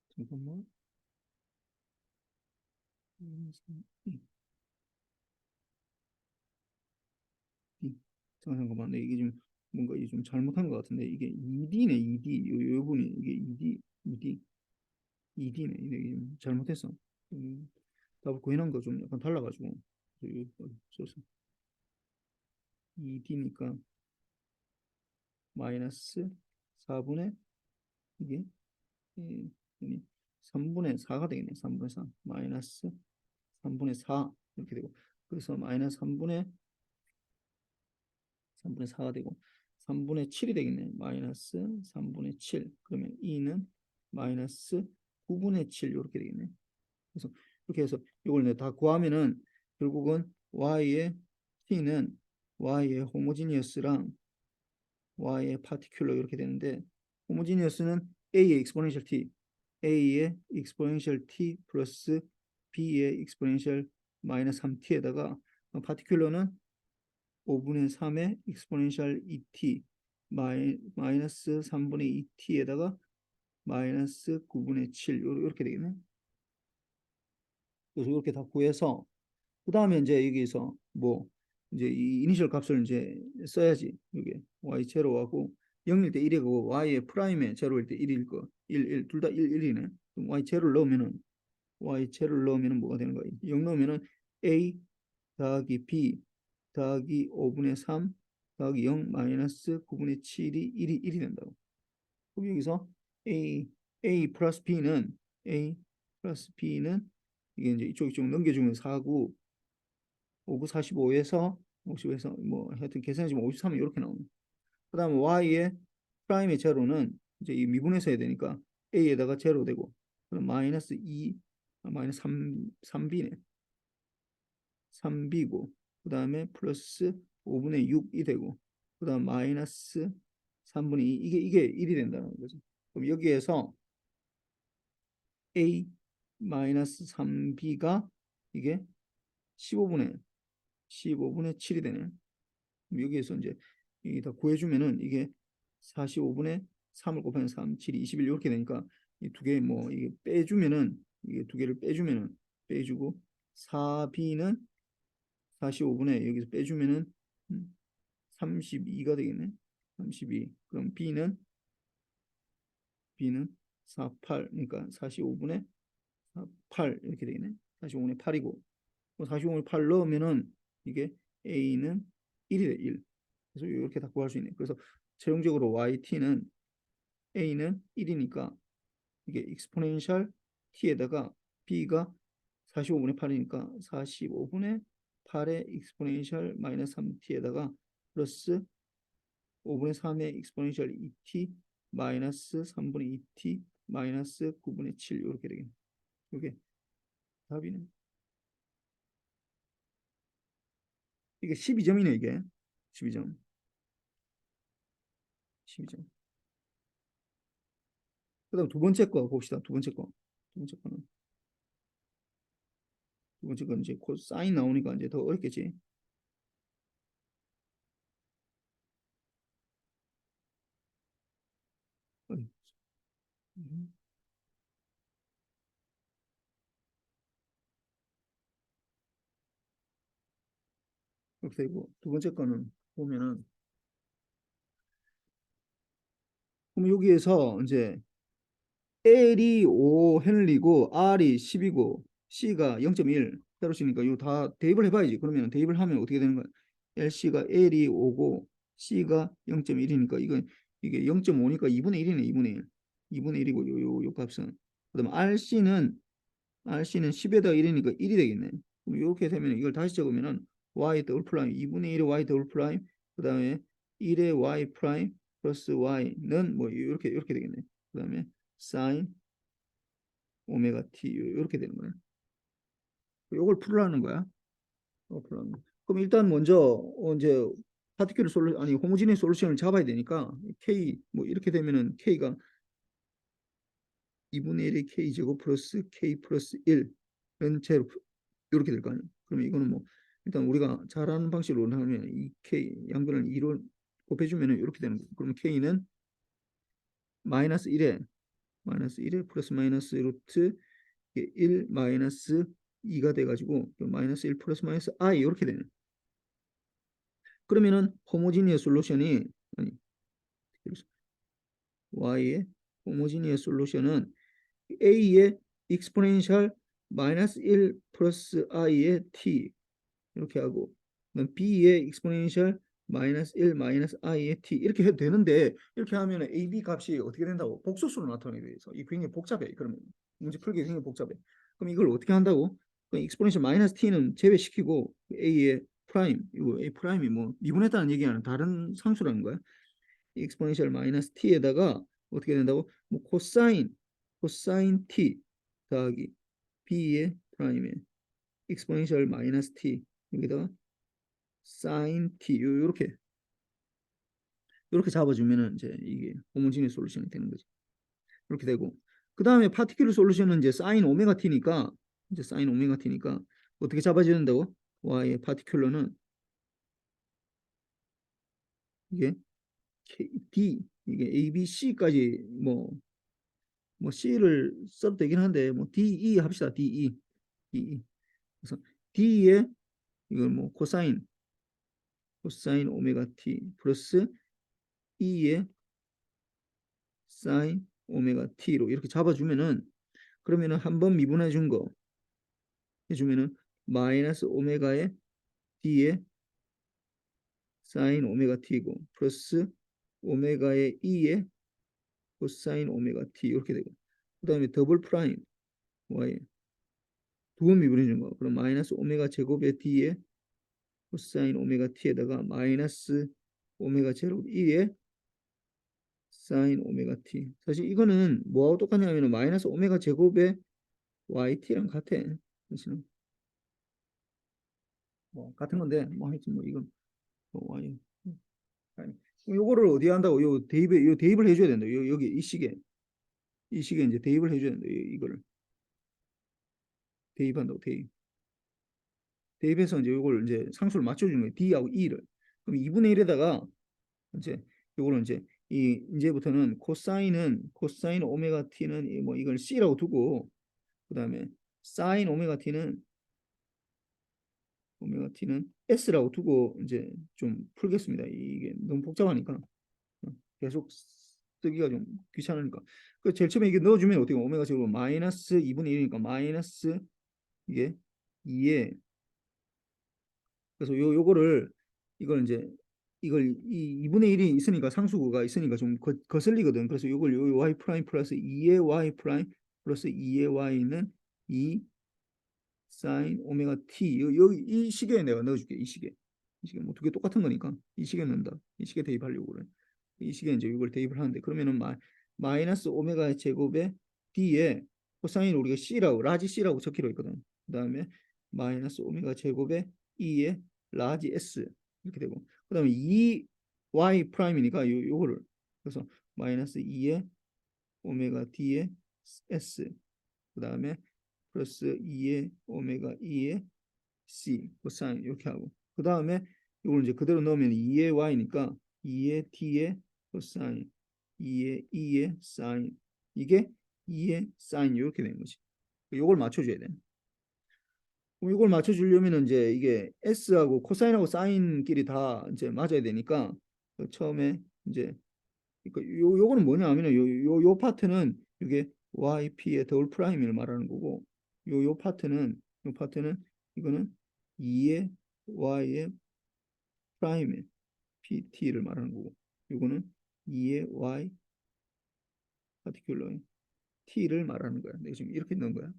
잠깐만 마이너스 3, 잠깐만, 이게 좀 뭔가 이게 좀 잘못한 것 같은데 이게 ED네 ED 요 분이 이게 ED네 이게 좀 잘못했어. 답을 구해놓은 거 좀 약간 달라가지고 써서 ED니까 마이너스 4분의 이게 3분의 4가 되겠네. 3분의 4 마이너스 3분의 4 이렇게 되고 그래서 마이너스 3분의 4가 되고 3분의 7이 되겠네. 마이너스 3분의 7 그러면 2는 마이너스 9분의 7 이렇게 되겠네. 그래서 이렇게 해서 이걸 내가 다 구하면은 결국은 y의 t는 y의 호모지니어스랑 y의 파티큘러 이렇게 되는데 호모지니어스는 a의 익스포넨셜 t a의 익스포넨셜 t 플러스 b의 익스포넨셜 마이너스 3t에다가 파티큘러는 5분의 3의 익스포넨셜 et 마이너스 3분의 2t에다가 마이너스 9분의 7 이렇게 되겠네. 그래서 이렇게 다 구해서 그 다음에 이제 여기서 뭐 이제 이 이니셜 값을 이제 써야지. 이게 y 제로하고 0일 때 1이고 y의 프라임에 제로일 때 1일 거 1 둘 다 1이네. 그럼 y 제로를 넣으면은 뭐가 되는 거야? 0 넣으면은 a 더하기 b 더하기 5분의 3 더하기 0 마이너스 9분의 7이 1이 된다고. 그럼 여기서 a 플러스 b는 이게 이제 이쪽 넘겨주면 4구 5구 45에서 뭐 하여튼 계산해주면 53이 이렇게 나옵니다. 그 다음에 y의 프라임의 제로는 이제 이 미분해서 해야 되니까 a에다가 제로 되고 그럼 마이너스 2 마이너스 3b네 3b고 그 다음에 플러스 5분의 6이 되고 그 다음 마이너스 3분의 2 이게 1이 된다는 거죠. 그럼 여기에서 a 마이너스 3b가 이게 15분의 7이 되네. 그럼 여기에서 이제 이게 다 구해주면은 이게 45분의 3을 곱하면 3, 7이 21 이렇게 되니까 이 두 개 뭐 이게 빼주면은 이게 두 개를 빼주면은 빼주고 4b는 45분의 여기서 빼주면은 32가 되겠네. 32. 그럼 B는 48. 그러니까 45분의 8 이렇게 되겠네. 45분의 8이고 45분의 8 넣으면은 이게 A는 1이 돼. 1. 그래서 이렇게 다 구할 수 있네. 그래서 최종적으로 YT는 A는 1이니까 이게 익스포넨셜 T에다가 B가 45분의 8이니까 45분의 8의 익스포넨셜 마이너스 3T에다가 플러스 5분의 3의 익스포넨셜 2t 마이너스 3분의 2t 마이너스 9분의 7 이렇게 되겠네. 이게 답이네. 이게 12점이네 이게. 12점. 12점. 그다음 두 번째 거 봅시다. 두 번째 거. 두 번째 거는 두 번째 건 이제 코사인 나오니까 이제 더 어렵겠지. 이렇게 되고 두 번째 거는 보면은 그럼 여기에서 이제 L이 5헨리고 R이 10이고 C가 0.1 페로시니까 이거 다 대입을 해봐야지. 그러면 대입을 하면 어떻게 되는 거야? LC가 L이 5고 C가 0.1이니까 이게 0.5니까 2분의 1이네. 2분의 1. 2분의 1이고 요 값은. 그다음 RC는 10에다 1이니까 1이 되겠네. 그럼 이렇게 되면 이걸 다시 적으면은 Y 더블 프라임 2분의 1의 Y 더블 프라임 그다음에 1의 Y 프라임 플러스 Y는 뭐 이렇게 되겠네. 그다음에 사인 오메가 t 이렇게 되는 거야. 이걸 풀으라는 거야. 풀으라는 거야. 그럼 일단 먼저 이제 파티큘러 솔루 아니 호모지니스 솔루션을 잡아야 되니까 k 뭐 이렇게 되면은 k가 2분의 1의 k 제곱 플러스 k 플러스 1은 제로 이렇게 될 거 아니야. 그러면 이거는 뭐 일단 우리가 잘하는 방식으로 하면 이 k 양변을 2로 곱해주면은 이렇게 되는 거야. 그러면 k는 마이너스 1에 플러스 마이너스 루트 1 마이너스 2가 돼가지고 마이너스 1 플러스 마이너스 i 이렇게 되네. 그러면은 호모지니어 솔루션이 아니 y의 호모지니어 솔루션은 a의 익스포넨셜 마이너스 1 플러스 i의 t 이렇게 하고 b의 익스포넨셜 마이너스 1 마이너스 i의 t 이렇게 해도 되는데 이렇게 하면 ab 값이 어떻게 된다고? 복소수로 나타나게 돼서 이 굉장히 복잡해. 그러면 문제 풀기 굉장히 복잡해. 그럼 이걸 어떻게 한다고? 익스포넨셜 마이너스 t는 제외시키고 a의 프라임 이거 a 프라임이 뭐 미분했다는 얘기는 다른 상수라는 거야. 익스포넨셜 마이너스 t에다가 어떻게 된다고? 뭐 코사인 t 더하기 b의 프라임에 익스포넨셜 마이너스 t 여기다가 사인 t 요렇게 잡아주면은 이제 이게 호모지니스 솔루션이 되는 거지. 이렇게 되고 그 다음에 파티큘러 솔루션은 이제 사인 오메가 t니까 어떻게 잡아지는다고? y의 파티큘러는 이게 d 이게 a, b, c까지 뭐 c를 써도 되긴 한데 뭐 de 합시다. de 그래서 d에 이걸 뭐 코사인 오메가 t 플러스 e의 사인 오메가 t로 이렇게 잡아주면은 그러면은 한 번 미분해 준 거 해주면은 마이너스 오메가의 d의 사인 오메가 t고 플러스 오메가의 e의 코사인 오메가 t 이렇게 되고 그 다음에 더블 프라임 y 두 번 미분해 준 거 그럼 마이너스 오메가 제곱의 d의 코사인 오메가 t에다가 마이너스 오메가 제곱 2의 사인 오메가 t 사실 이거는 뭐하고 똑같냐면 마이너스 오메가 제곱의 yt랑 같아. 사실은 뭐 같은 건데 뭐 하여튼 뭐 이건 뭐 y 요거를 어디 한다고? 요 대입을 해줘야 된다. 여기 이 시계 이제 대입을 해줘야 된다. 이거를 대입한다고 대입해서 이제 요걸 이제 상수를 맞춰주는 거예요. D하고 E를. 그럼 2분의 1에다가 이제 요거는 이제 이제부터는 코사인 오메가 t는 뭐 이걸 C라고 두고 그다음에 사인 오메가 t는 S라고 두고 이제 좀 풀겠습니다. 이게 너무 복잡하니까 계속 쓰기가 좀 귀찮으니까. 그 제일 처음에 이게 넣어주면 어떻게 오메가 제곱 마이너스 2분의 1이니까 마이너스 이게 2에 그래서 요거를 이걸 이제 이걸 이 2분의 1이 있으니까 상수가 있으니까 좀 거슬리거든. 그래서 요걸 요 y 프라임 플러스 2의 y 프라임 플러스 2의 y는 2 사인 오메가 t 여기 이 시계에 내가 넣어줄게. 이 시계 뭐 두 개 똑같은 거니까 이 시계 넣는다. 이 시계 대입하려고 그래. 이 시계 이제 이걸 대입을 하는데 그러면은 마이너스 오메가 제곱에 d에 코사인 우리가 c라고 라지 c라고 적기로 했거든. 그다음에 마이너스 오메가 제곱에 e에 라지 s 이렇게 되고 그다음에 2 y 프라임이니까 요거를 그래서 마이너스 2에 오메가 d에 s 그다음에 플러스 2의 오메가 2의 C 코사인 이렇게 하고 그 다음에 이걸 이제 그대로 넣으면 2의 Y니까 2의 T의 코사인 2의 E의 사인 이게 2의 사인 이렇게 되는 거지. 이걸 맞춰줘야 돼. 그럼 이걸 맞춰주려면 이제 이게 S하고 코사인하고 사인끼리 다 이제 맞아야 되니까 처음에 이제 그러니까 요거는 뭐냐 하면은 요 파트는 이게 YP의 더블 프라임을 말하는 거고 요 파트는 이거는 2의 Y의 프라임의 PT를 말하는 거고 요거는 2의 Y 파티큘러의 T를 말하는 거야. 내가 지금 이렇게 넣은 거야.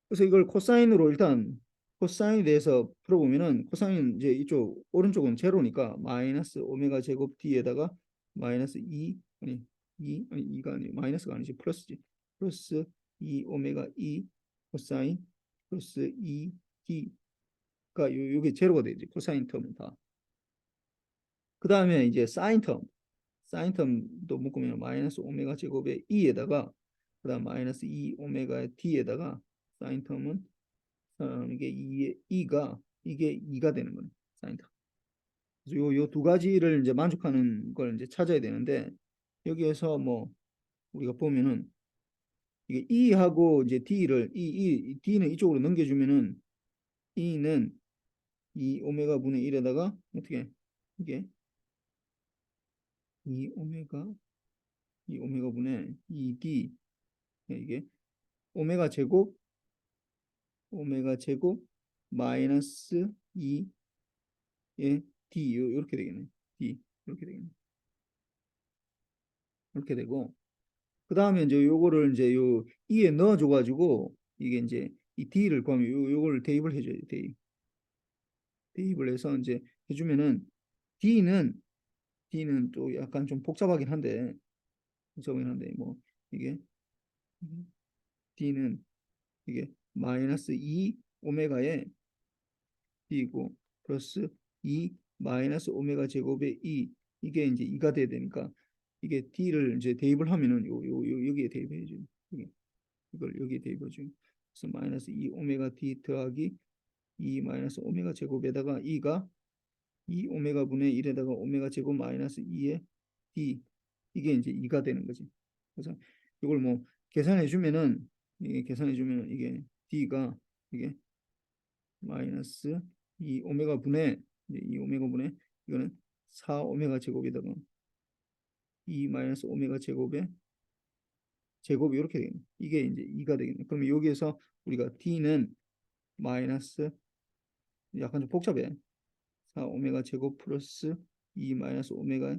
그래서 이걸 코사인으로 일단 코사인에 대해서 풀어보면은 코사인 이제 이쪽 오른쪽은 제로니까 마이너스 오메가 제곱 D에다가 마이너스 2 아니 2가 아니 마이너스가 아니지 플러스지 플러스 2 오메가 2 코사인 플러스 2 D가 요게 제로가 되지 코사인 텀은 다. 그 다음에 이제 사인 텀도 묶으면 마이너스 오메가 제곱의 2에다가 그다음 마이너스 2 오메가 D에다가 사인 텀은 이게 2가 이게 2가 되는 거네. 사인다. 그래서 요 두 가지를 이제 만족하는 걸 이제 찾아야 되는데 여기에서 뭐 우리가 보면은 이게 E하고 이제 D는 이쪽으로 넘겨주면은 E는 2 오메가 분의 1에다가 어떻게 이게 2 오메가 2 오메가 분의 2D 이게 오메가 제곱 마이너스 2의 D 이렇게 되겠네. D 이렇게 되겠네. 이렇게 되고 그 다음에 이제 요거를 이제 요 E에 넣어줘가지고 이게 이제 이 D를 구하면 요거를 대입을 해줘야 돼. 대입을 해서 이제 해주면은 D는 D는 또 약간 좀 복잡하긴 한데 뭐 이게 D는 이게 마이너스 2 오메가에 D고 플러스 2 마이너스 오메가 제곱의 2 이게 이제 2가 돼야 되니까 이게 D를 이제 대입을 하면은 여기에 대입해야죠. 이걸 여기에 대입해줘. 그래서 마이너스 2 오메가 D 더하기 2 마이너스 오메가 제곱에다가 2가 2 오메가 분의 1에다가 오메가 제곱 마이너스 2의 D 이게 이제 2가 되는 거지. 그래서 이걸 뭐 계산해 주면은 이게 D가 이게 마이너스 2 오메가 분의 이제 2 오메가 분의 이거는 4 오메가 제곱에다가 2 마이너스 오메가 제곱이 이렇게 되겠네. 이게 이제 2가 되겠네. 그러면 여기에서 우리가 D는 마이너스 약간 좀 복잡해. 4 오메가 제곱 플러스 2 마이너스 오메가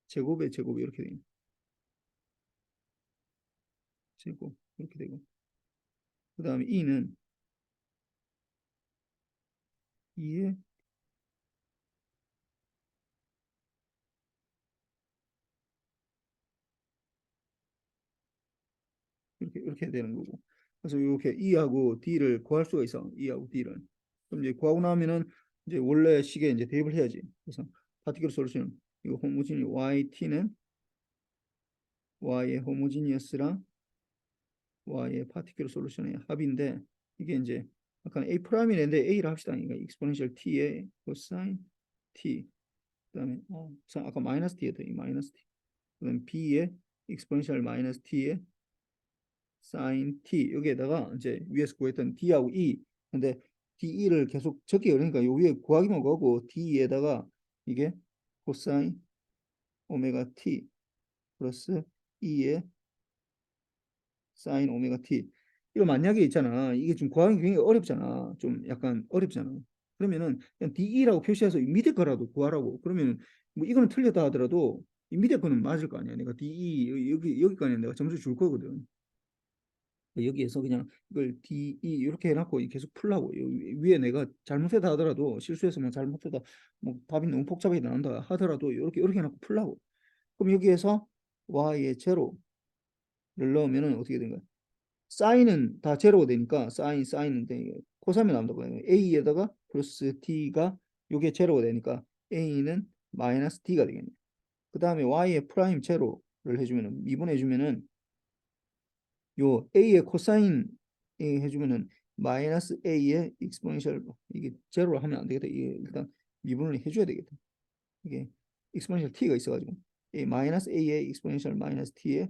제곱의 제곱이 이렇게 되겠네. 제곱 이렇게 되고 그 다음에 E는 2에 이렇게 되는 거고. 그래서 이렇게 E하고 D를 구할 수가 있어. E하고 D를. 그럼 이제 구하고 나면은 이제 원래 식에 이제 대입을 해야지. 그래서 파티클 솔루션 이거 호모지니 yt는 y의 호모지니어스랑 y의 파티큘러 솔루션의 합인데 이게 이제 약간 a 프라임인데 a를 합시다. 그러니까 익스포넨셜 t의 코사인 t 그다음에 아까 마이너스 t였다. 이 마이너스 t 그다음 b의 익스포넨셜 마이너스 t의 사인 t 여기에다가 이제 위에서 구했던 d하고 e 근데 de를 계속 적기 그러니까 요 위에 구하기만 구하고 d에다가 이게 코사인 오메가 t 플러스 e의 사인 오메가 t 이거 만약에 있잖아 이게 좀 구하기 굉장히 어렵잖아 좀 약간 어렵잖아 그러면은 그냥 de라고 표시해서 이 밑에 거라도 구하라고 그러면 뭐 이거는 틀렸다 하더라도 이 밑에 거는 맞을 거 아니야 내가 de 여기까지 내가 점수 줄 거거든 여기에서 그냥 이걸 de 이렇게 해놓고 계속 풀라고 위에 내가 잘못했다 하더라도 실수해서 뭐 잘못했다 뭐 답이 너무 복잡하게 나온다 하더라도 이렇게 해놓고 풀라고 그럼 여기에서 y의 제로를 넣으면은 어떻게 된 거야? 사인은 다 제로가 되니까 사인은 돼. 코사인이 나온다고 해요. a에다가 플러스 t가 요게 제로가 되니까 a는 마이너스 t가 되겠네. 그 다음에 y의 프라임 제로를 해주면은 미분해주면은 요 a의 코사인 해주면은 마이너스 a의 익스포넨셜 이게 제로로 하면 안 되겠다. 이게 일단 미분을 해줘야 되겠다. 이게 익스포넨셜 t가 있어가지고 a 마이너스 a의 익스포넨셜 마이너스 t의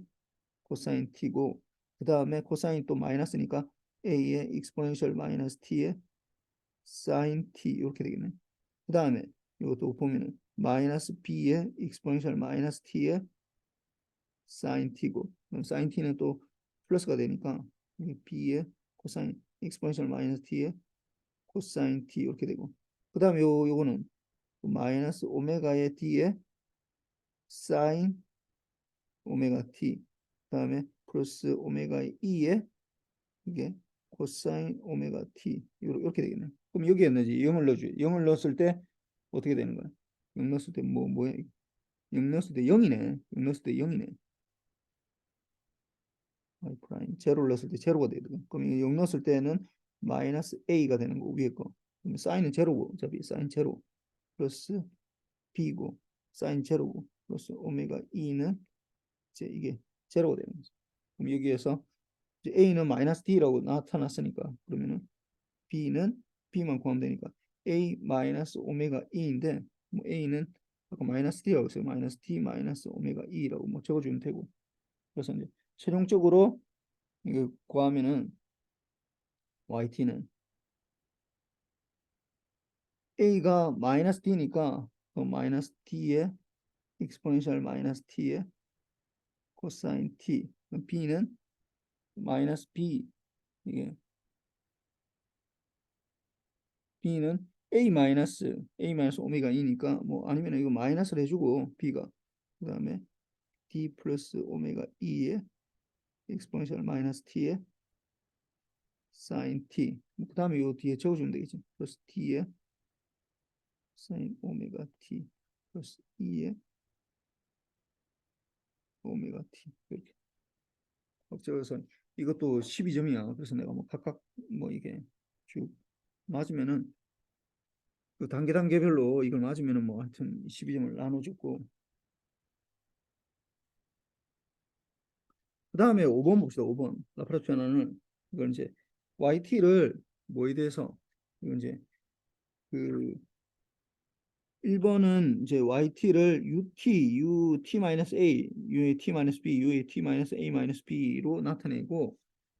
코사인 t고 그 다음에 코사인 또 마이너스니까 a의 익스포넨셜 마이너스 t의 사인 t 이렇게 되겠네. 그 다음에 이것도 보면은 마이너스 b의 익스포넨셜 마이너스 t의 사인 t고 그럼 사인 t는 또 플러스가 되니까 b의 코사인 익스포넨셜 마이너스 t의 코사인 t 이렇게 되고 그 다음에 요거는 마이너스 오메가의 t의 사인 오메가 t 그 다음에 플러스 오메가의 e의 이게 코사인 오메가 t 이렇게 되겠네. 그럼 여기에 넣지 0을 넣어줘. 0을 넣었을 때 어떻게 되는 거야? 0 넣었을 때 뭐야? 0 넣었을 때 0이네. 0 넣었을 때 0이네. y 프라임 제로를 넣었을 때 제로가 되거든. 그럼 0 넣었을 때는 마이너스 a가 되는 거고 위에 거. 그럼 사인은 제로고 어차피 사인 제로 플러스 b고 사인 제로고 플러스 오메가 e는 이제 이게 제로가 되는 거죠. 그럼 여기에서 이제 a는 마이너스 d라고 나타났으니까 그러면은 b는 b만 구하면 되니까 a 마이너스 오메가 e인데 뭐 a는 아까 마이너스 d라고 했어요. 마이너스 d 마이너스 오메가 e라고 뭐 적어주면 되고 그래서 이제 최종적으로 이거 구하면은 yt는 a가 마이너스 d니까 그 마이너스 t의 익스포넨셜 마이너스 t의 코사인 t b는 마이너스 b 이게 b는 a 마이너스 오메가 e니까 뭐 아니면 이거 마이너스를 해주고 b가 그 다음에 d 플러스 오메가 e의 익스포넨셜 마이너스 t의 사인 t 그 다음에 요 뒤에 적어주면 되겠지 플러스 t의 사인 오메가 t 플러스 e의 오메가 t 이렇게 적어서 이것도 12점이야 그래서 내가 뭐 각각 뭐 이게 쭉 맞으면은 그 단계별로 이걸 맞으면은 뭐 하여튼 12점을 나눠줬고 그 다음에 5번 봅시다. 5번 라프라스 변화는 이건 이제 yt를 뭐에 대해서 이건 이제 그 1번은 이제 yt를 ut-a, ut-b, ut-a-b로 나타내고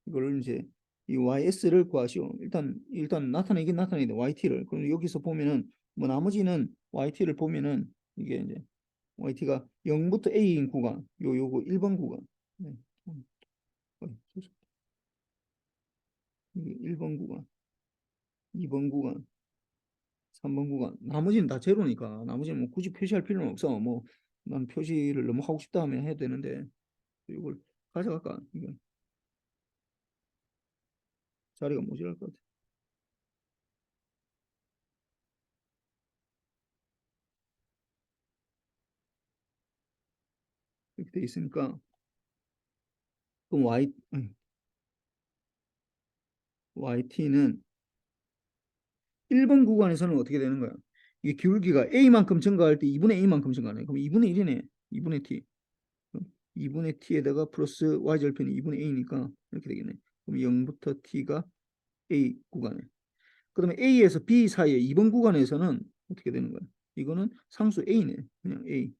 이걸 이제 이 ys를 구하시오. 일단 나타내긴 나타내는데 yt를 그럼 여기서 보면은 뭐 나머지는 yt를 보면은 이게 이제 yt가 0부터 a인 구간 요거 1번 구간 네. 1번 구간 2번 구간 3번 구간 나머지는 다 제로니까 나머지는 뭐 굳이 표시할 필요는 없어 뭐 난 표시를 너무 하고 싶다 하면 해도 되는데 이걸 가져갈까 이건 자리가 모자랄 것 같아 이렇게 돼 있으니까 그럼 yt는 1번 구간에서는 어떻게 되는 거야 이게 기울기가 a만큼 증가할 때 2분의 a만큼 증가하네. 그럼 2분의 1이네. 2분의 t. 2분의 t에다가 플러스 y절편이 2분의 a니까 이렇게 되겠네. 그럼 0부터 t가 a 구간에. 그다음에 a에서 b 사이에 2번 구간에서는 어떻게 되는 거야? 이거는 상수 a네. 그냥 a.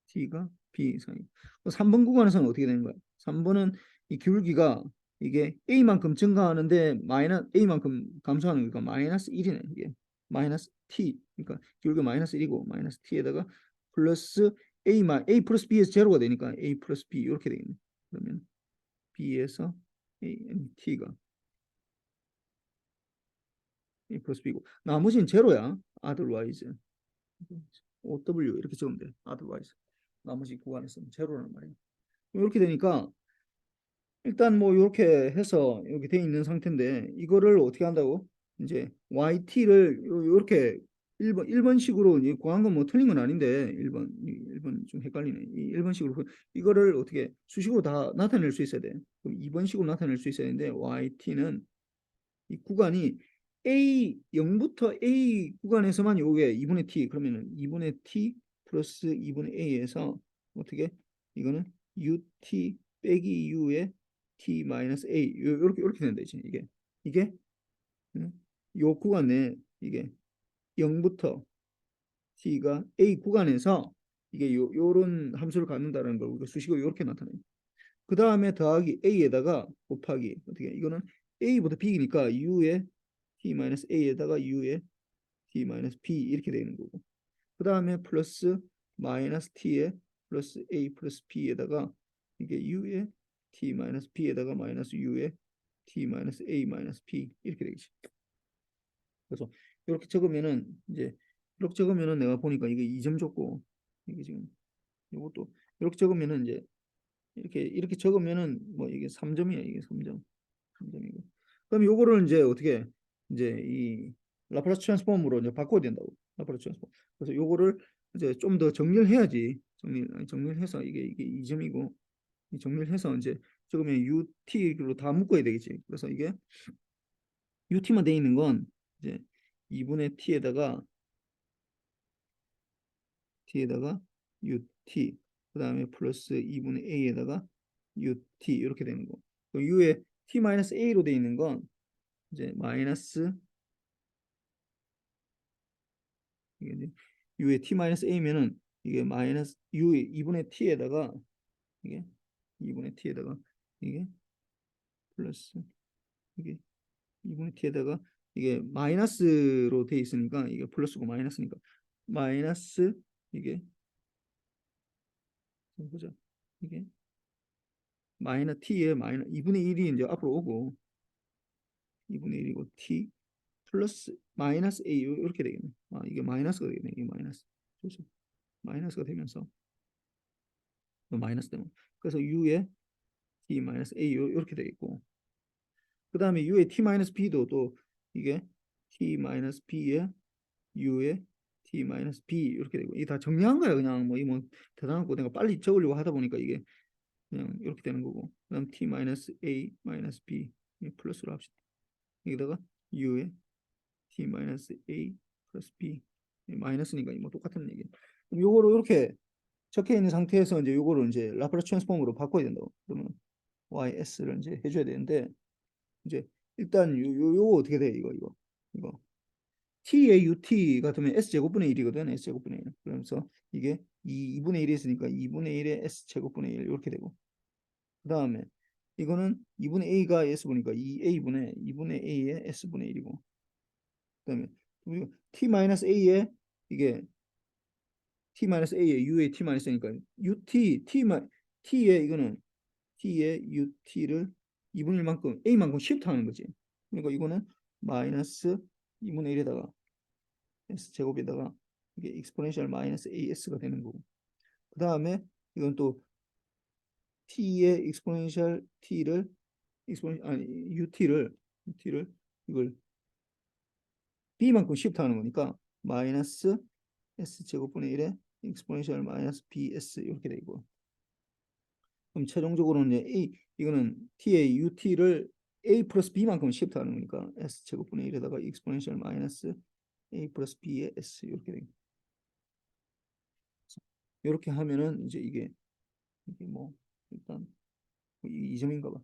t가 b 사이. 3번 구간에서는 어떻게 되는 거야? 3번은 이 기울기가 이게 a만큼 증가하는데 마이너스 a만큼 감소하는 거니까 마이너스 1이네. 이게 마이너스 t. 그러니까 기울기 마이너스 1이고 마이너스 t에다가 플러스 a 플러스 b에서 제로가 되니까 a 플러스 b 이렇게 되겠네. 그러면 b에서 a t가 a 플러스 b고 나머지는 제로야. otherwise OW 이렇게 적으면 돼. otherwise 나머지 구간에서는 제로란 말이야. 이렇게 되니까 일단 뭐 이렇게 해서 이렇게 돼 있는 상태인데 이거를 어떻게 한다고? 이제 YT를 이렇게 1번식으로 이제 구한 건 뭐 틀린 건 아닌데 1번 좀 헷갈리네. 이 1번식으로 이거를 어떻게 수식으로 다 나타낼 수 있어야 돼. 그럼 2번식으로 나타낼 수 있어야 되는데 YT는 이 구간이 A 0부터 A 구간에서만 요게 2분의 T 그러면은 2분의 T 플러스 2분의 A에서 어떻게 이거는 UT 빼기 U의 T 마이너스 A 이렇게 된다 이게 요 구간 내 이게 0부터 T가 A 구간에서 이게 요런 함수를 갖는다는 걸 우리가 수식으로 이렇게 나타내요. 그 다음에 더하기 A에다가 곱하기 어떻게 이거는 A보다 B니까 U의 T-A에다가 U의 T-B 이렇게 되는 거고 그 다음에 플러스 마이너스 T에 플러스 A 플러스 B에다가 이게 U의 T-B에다가 마이너스 U의 T-A 마이너스 B 이렇게 되겠지. 그래서 이렇게 적으면은 이제 이렇게 적으면은 내가 보니까 이게 2점 줬고 이게 지금 이것도 이렇게 적으면은 이제 이렇게 적으면은 뭐 이게 3점이야 이게 3점. 3점이고. 그럼 요거를 이제 어떻게 이제 이 라플라스 트랜스폼으로 이제 바꿔야 된다고. 라플라스 트랜스폼. 그래서 요거를 이제 좀 더 정리를 해야지. 정리를 해서 이게 2점이고 정리를 해서 이제 적으면 UT로 다 묶어야 되겠지. 그래서 이게 UT만 돼 있는 건 이제 2분의 T에다가 UT 그다음에 플러스 2분의 A에다가 UT 이렇게 되는 거. U에 T-A로 돼 있는 건 이제 마이너스 이게 이제 U에 T-A면은 이게 마이너스 U 2분의 T에다가 이게 2분의 T에다가 이게 플러스 이게 2분의 T에다가 이게 마이너스로 돼 있으니까 이게 플러스고 마이너스니까 마이너스 이게 보자 이게 마이너스 T에 마이너스 2분의 1이 이제 앞으로 오고 2분의 1이고 T 플러스 마이너스 A 이렇게 되겠네. 아 이게 마이너스가 되겠네. 이게 마이너스. 그렇죠. 마이너스가 되면서 마이너스 되면 그래서 U에 T 마이너스 A 이렇게 되겠고 그 다음에 U의 T 마이너스 B도 또 이게 T 마이너스 B에 U의 T 마이너스 B 이렇게 되고 이게 다 정리한 거야 그냥 뭐 이 뭐 대단한 거 내가 빨리 적으려고 하다 보니까 이게 그냥 이렇게 되는 거고 그다음 T 마이너스 A 마이너스 B 플러스로 합시다. 여기다가 U의 T 마이너스 A 플러스 B 마이너스니까 뭐 똑같은 얘기. 그럼 요거를 이렇게 적혀 있는 상태에서 이제 요거를 이제 라플라스 트랜스폼으로 바꿔야 된다고. 그러면 YS를 이제 해줘야 되는데 이제 일단 요거 어떻게 돼 이거 T의 UT 같으면 S 제곱분의 1이거든. S 제곱분의 1. 그러면서 이게 2분의 1이 있으니까 2분의 1의 S 제곱분의 1 이렇게 되고 그 다음에 이거는 2분의 A가 S분이니까 2A분의 2분의 A의 S분의 1이고 그 다음에 T-A에 이게 T-A에 U의 T-A니까 UT T의 이거는 T의 UT를 2분의 1만큼 A만큼 시프트하는 거지. 그러니까 이거는 마이너스 2분의 1에다가 S 제곱에다가 이게 익스포넨셜 마이너스 AS가 되는 거고 그 다음에 이건 또 T의 익스포넨셜 T를 아니 UT를 이걸 B만큼 시프트하는 거니까 마이너스 S 제곱분의 1에 익스포넨셜 마이너스 BS 이렇게 되고 그럼 최종적으로는 이제 이거는 T의 UT를 A 플러스 B만큼 시프트하는 거니까 S 제곱분의 1에다가 익스포넨셜 마이너스 A 플러스 B의 S 이렇게 되겠죠. 이렇게 하면은 이제 이게 뭐 일단 이 점인가 봐.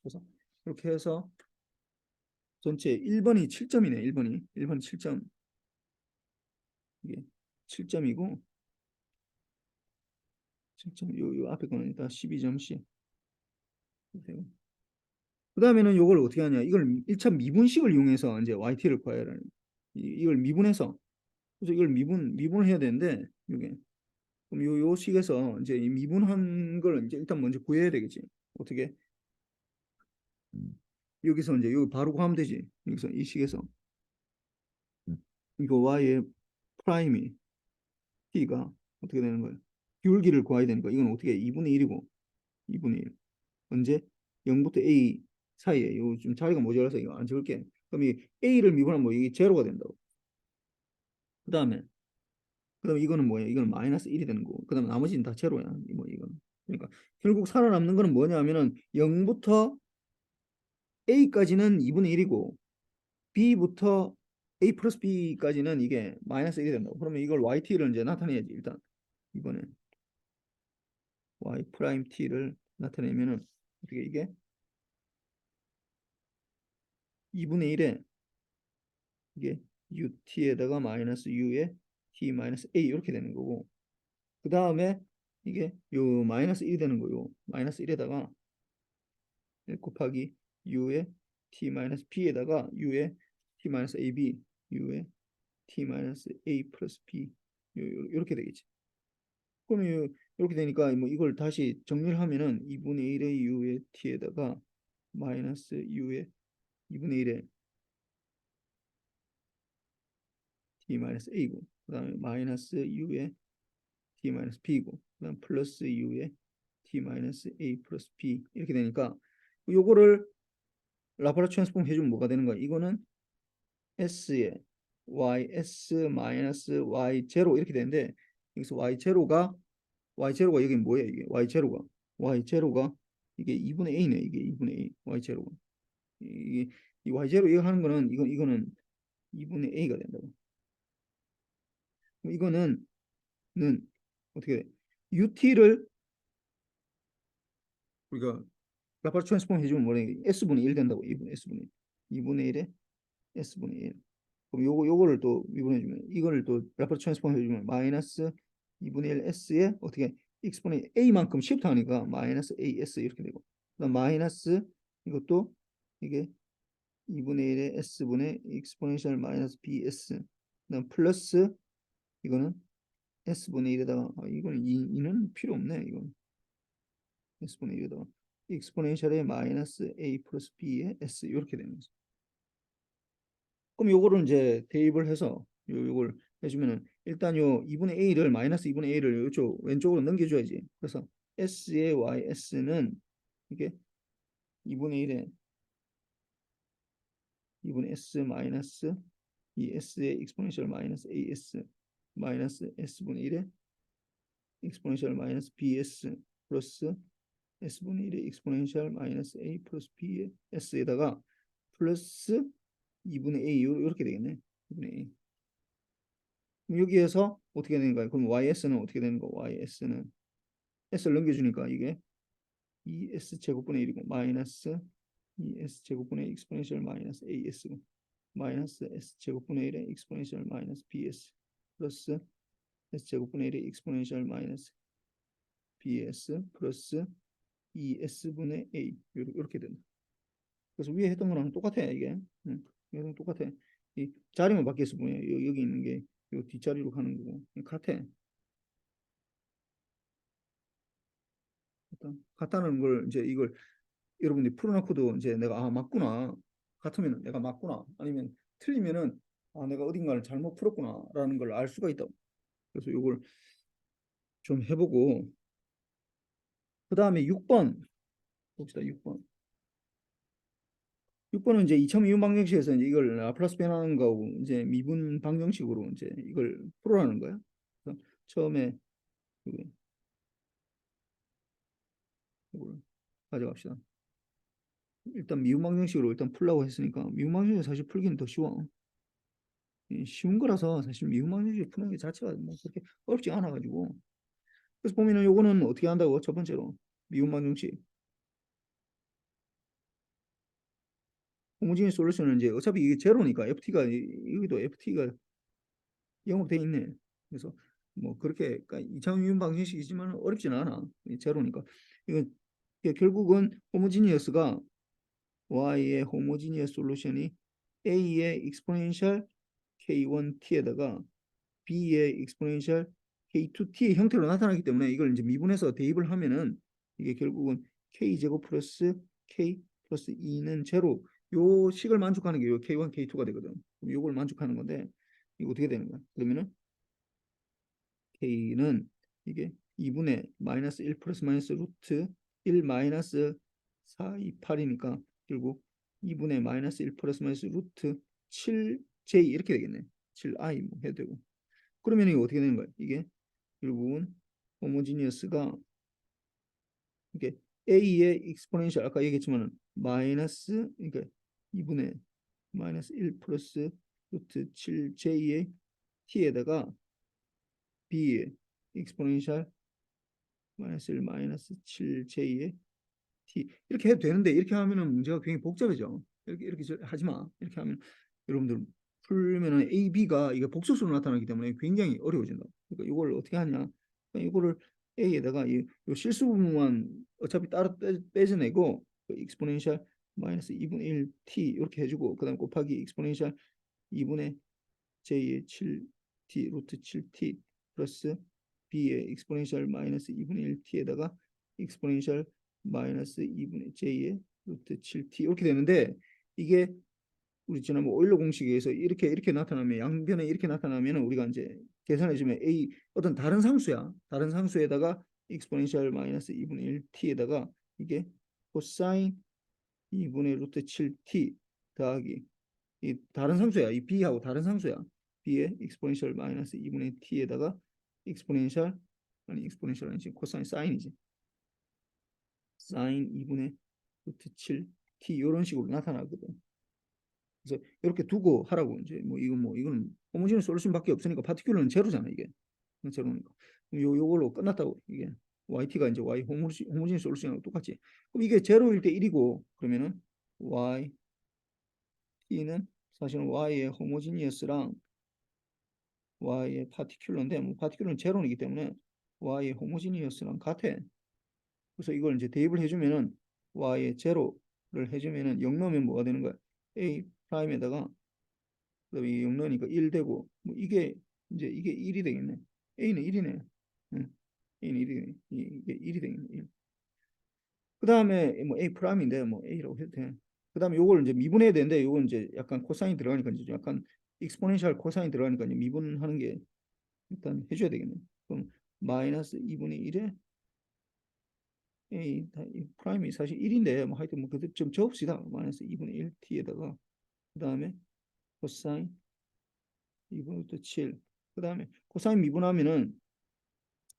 그래서 이렇게 해서 전체 1번이 7점이네. 1번이 7점. 이게 7점이고 7점 요 앞에 거는 일단 12점씩. 그다음에는 요걸 어떻게 하냐? 이걸 1차 미분식을 이용해서 이제 YT를 구해야 하는 이걸 미분해서 그래서 이걸 미분을 해야 되는데 이게 그럼 요 식에서 이제 이 미분한 걸 이제 일단 먼저 구해야 되겠지. 어떻게? 여기서 이제 여기 바로 구하면 되지. 여기서 이 식에서 이거 y의 프라임이 t가 어떻게 되는 거예요? 기울기를 구해야 되는 거. 이건 어떻게 2분의 1이고 2분의 1. 언제 0부터 a 사이에 요 좀 자리가 모자라서 이거 안 적을게. 그럼 이 a를 미분하면 뭐 이게 제로가 된다고. 그다음에 이거는 뭐야? 이거는 마이너스 1이 되는 거고. 그다음에 나머지는 다 제로야. 뭐 이건. 그러니까 결국 살아남는 거는 뭐냐면은 0부터 a까지는 2분의 1이고 b부터 a 플러스 b까지는 이게 마이너스 1이 된다고. 그러면 이걸 yt를 이제 나타내야지. 일단 이번에 y 프라임 t를 나타내면은 어떻게 이게 2분의 1에 이게 ut에다가 마이너스 u에 t 마이너스 a 이렇게 되는 거고 그 다음에 이게 요 마이너스 1이 되는 거요. 마이너스 1에다가 1 곱하기 u에 t 마이너스 b에다가 u에 t 마이너스 ab u에 t 마이너스 a 플러스 b 이렇게 되겠지. 그러면 이렇게 되니까 뭐 이걸 다시 정리를 하면은 2분의 1의 u의 t에다가 마이너스 u의 2분의 1의 t 마이너스 a고 그다음에 마이너스 u의 t 마이너스 b고 그다음 플러스 u의 t 마이너스 a 플러스 b 이렇게 되니까 요거를 라플라스 트랜스폼 해주면 뭐가 되는 거야? 이거는 s에 ys 마이너스 y 제로 이렇게 되는데 여기서 y 제로가 여기 뭐야 이게 y 제로가 이게 2분의 a네 이게 2분의 a y 제로가 이게 이 y 제로 이거 하는 거는 이거는 2분의 a가 된다고. 이거는 어떻게 돼? ut를 우리가 라플라스 트랜스폼 해주면 뭐래 s분의 1 된다고 2분의 1에 s분의 1 그럼 요거를 또 미분해주면 이거를 또 라플라스 트랜스폼 해주면 마이너스 2분의 1 s에 어떻게 exponent a만큼 시프트 하니까 마이너스 as 이렇게 되고 그다음 마이너스 이것도 이게 2분의 1의 s분의 exponential 마이너스 bs 그다음 플러스 이거는 s분의 1에다가 이거는 2는 필요 없네 이건 s분의 1에다가 exponential의 마이너스 a 플러스 b의 s 이렇게 되는 거죠. 그럼 요거를 이제 대입을 해서 요걸 해주면은 일단 요 2분의 a를 마이너스 2분의 a를 이쪽 왼쪽으로 넘겨줘야지. 그래서 s의 ys는 이게 2분의 1에 2분의 s 마이너스 이 s의 exponential 마이너스 as 마이너스 s분의 1에 exponential 마이너스 bs 플러스 s분의 1의 exponential 마이너스 a 플러스 b의 s에다가 플러스 2분의 a 이렇게 되겠네. 2분의 a. 그럼 여기에서 어떻게 되는가요? 그럼 ys는 어떻게 되는 거? ys는 s를 넘겨주니까 이게 2s 제곱분의 1이고 마이너스 2s 제곱분의 exponential 마이너스 as 마이너스 s 제곱분의 1의 exponential 마이너스 bs 플러스 s 제곱분의 1의 exponential 마이너스 bs 플러스 2s분의 a 이렇게 된다. 그래서 위에 했던 거랑 똑같아 이게. 이거랑 똑같아. 이 자리만 바뀌었을 뿐이야. 여기 있는 게 요 뒷자리로 가는 거고 같아. 같다는 걸 이제 이걸 여러분들이 풀어놓고도 이제 내가 맞구나 같으면 내가 맞구나 아니면 틀리면은 내가 어딘가를 잘못 풀었구나라는 걸 알 수가 있다고. 그래서 이걸 좀 해보고 그 다음에 6번 봅시다. 6번은 이제 2차 미분 방정식에서 이제 이걸 라플라스 변하는 거하고 이제 미분 방정식으로 이제 이걸 풀어라는 거야. 그래서 처음에 이걸 가져갑시다. 일단 미분 방정식으로 일단 풀라고 했으니까 미분 방정식 사실 풀기는 더 쉬워. 쉬운 거라서 사실 미분방정식 푸는 게 자체가 뭐 그렇게 어렵지 않아 가지고. 그래서 보면은 요거는 어떻게 한다고? 첫 번째로 미분방정식 호모지니스 솔루션은 이제 어차피 이게 제로니까 FT가 여기도 FT가 영업돼 있네. 그래서 뭐 그렇게 그러니까 이차원 미분 방정식이지만 어렵지는 않아. 제로니까. 이건 결국은 호모지니어스가 y의 호모지니어스 솔루션이 a의 익스포넨셜 k1t에다가 b의 익스포넨셜 k2t의 형태로 나타나기 때문에 이걸 이제 미분해서 대입을 하면은 이게 결국은 k제곱 플러스 k 플러스 2는 제로. 요 식을 만족하는 게 요 k1, k2가 되거든. 그럼 요걸 만족하는 건데 이거 어떻게 되는 거야? 그러면은 k는 이게 2분의 마이너스 1 플러스 마이너스 루트 1 마이너스 4, 2, 8이니까 결국 2분의 마이너스 1 플러스 마이너스 루트 7j 이렇게 되겠네. 7i 뭐 해도 되고. 그러면 이거 어떻게 되는 거야? 이게 결국은 호모지니어스가 이게 a의 익스포넨셜 아까 얘기했지만 마이너스 그러니까 2분의 마이너스 1 플러스 루트 7j의 t에다가 b의 익스포넨셜 마이너스 1 마이너스 7j의 t 이렇게 해도 되는데 이렇게 하면은 문제가 굉장히 복잡해져. 이렇게 하지 마. 이렇게 하면 여러분들 풀면은 a, b가 이게 복소수로 나타나기 때문에 굉장히 어려워진다. 그러니까 이걸 어떻게 하냐? 그러니까 이거를 a에다가 이 실수 부분만 어차피 따로 빼내고 익스포넨셜 마이너스 2분의 1 t 이렇게 해주고 그다음 곱하기 익스포넨셜 2분의 j의 7t 루트 7t 플러스 b의 익스포넨셜 마이너스 2분의 1t에다가 익스포넨셜 마이너스 2분의 j의 루트 7t 이렇게 되는데 이게 우리 지난번 오일러 공식에 의해서 이렇게 나타나면 양변에 이렇게 나타나면 우리가 이제 계산해 주면 a 어떤 다른 상수야. 다른 상수에다가 익스포넨셜 마이너스 2분의 1t에다가 이게 코사인 2분의 루트 7t 더하기 이 다른 상수야. 이 b하고 다른 상수야. b의 익스포넨셜 마이너스 2분의 t에다가 익스포넨셜 아니 익스포넨셜 아니지 코사인 사인이지. 사인 2분의 루트 7t 이런 식으로 나타나거든. 그래서 이렇게 두고 하라고 이제 뭐 이거는 호모지니스 솔루션밖에 없으니까 파티큘러는 제로잖아 이게. 제로니까. 요걸로 끝났다고 이게 yt가 이제 y 호모지니스 솔루션하고 똑같지. 그럼 이게 제로일 때 1이고 그러면은 yt는 사실은 y의 호모지니어스랑 y의 파티큘러인데 뭐 파티큘러는 제로이기 때문에 y의 호모지니어스랑 같아. 그래서 이걸 이제 대입을 해주면은 y의 제로를 해주면은 0 넣으면 뭐가 되는 거야? a 프라임에다가 그다음에 이게 0 넣으니까 1 되고 뭐 이게 이제 이게 1이 되겠네. a는 1이네. 응. a는 1이 되네. 이게 1이 되겠네. 1. 그다음에 뭐 a 프라임인데 뭐 a라고 해도 돼. 그다음에 요걸 이제 미분해야 되는데 요건 이제 약간 코사인 들어가니까 이제 약간 익스포넨셜 코사인 들어가니까 이제 미분하는 게 일단 해줘야 되겠네. 그럼 마이너스 2분의 1에 a 프라임이 사실 1인데 뭐 하여튼 뭐 그때 좀 적읍시다. 마이너스 2분의 1 t에다가 그다음에 코사인 2분의 또 7. 그다음에 코사인 미분하면은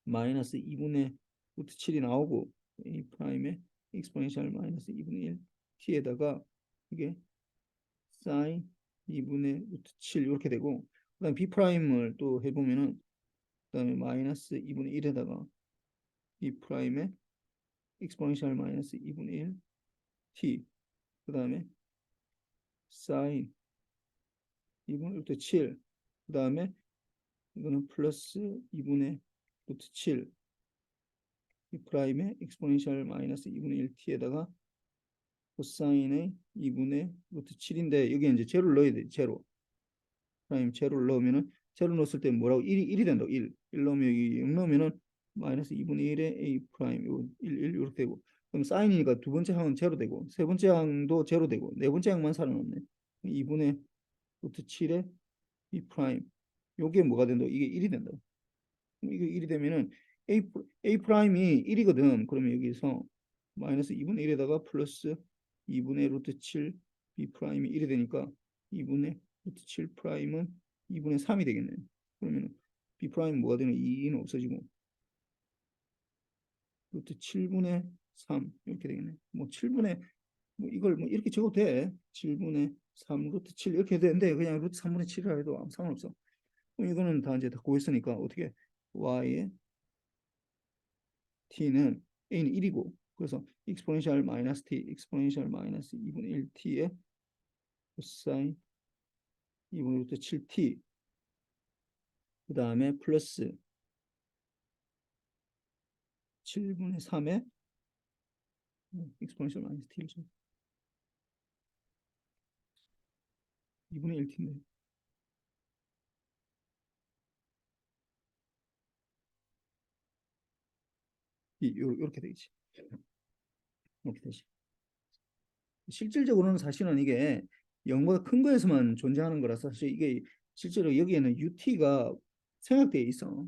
마이너스 2분의 루트 7이 나오고 a 프라임에 익스포넨셜 마이너스 2분의 1 t에다가 이게 사인 2분의 루트 7 이렇게 되고 그다음 b 프라임을 또 해보면은 그다음에 마이너스 2분의 1에다가 b 프라임에 익스포넨셜 마이너스 2분의 1 t 그다음에 사인 2분의 루트 7 그다음에 이거는 플러스 2분의 루트 7 b 프라임에 익스포넨셜 마이너스 2분의 1t에다가 코사인의 2분의 루트 7인데 여기 이제 제로를 넣어야 돼. 제로 프라임 제로를 넣으면은 제로 넣었을 때 뭐라고 1이 된다고 1 넣으면 여기 0 넣으면은 마이너스 2분의 1에 a 프라임 요 1 이렇게 되고 그럼 사인이니까 두 번째 항은 제로 되고 세 번째 항도 제로 되고 네 번째 항만 살아남네. 2분의 루트 7에 b 프라임 요게 뭐가 된다? 이게 1이 된다. 이게 1이 되면은 a 프라임이 1이거든. 그러면 여기서 마이너스 2분의 1에다가 플러스 2분의 루트 7 b 프라임이 1이 되니까 2분의 루트 7 프라임은 2분의 3이 되겠네. 그러면 b 프라임 뭐가 되는 2는 없어지고 루트 7분의 3 이렇게 되겠네. 뭐 7분의 뭐 이걸 뭐 이렇게 적어도 돼. 7분의 3 루트 7 이렇게 해도 되는데 그냥 루트 3분의 7이라 해도 아무 상관없어. 그럼 이거는 다 이제 다 구했으니까 어떻게 y의 t는 a는 1이고 그래서 exponential 마이너스 t, exponential 마이너스 2분의 1t의 코사인 2분의 루트 7t 그 다음에 플러스 7분의 3의 exponential 마이너스 t를 좀 2분의 1t인데 이렇게 되지. 이렇게 되지. 실질적으로는 사실은 이게 0보다 큰 거에서만 존재하는 거라서 사실 이게 실제로 여기에는 UT가 생각되어 있어.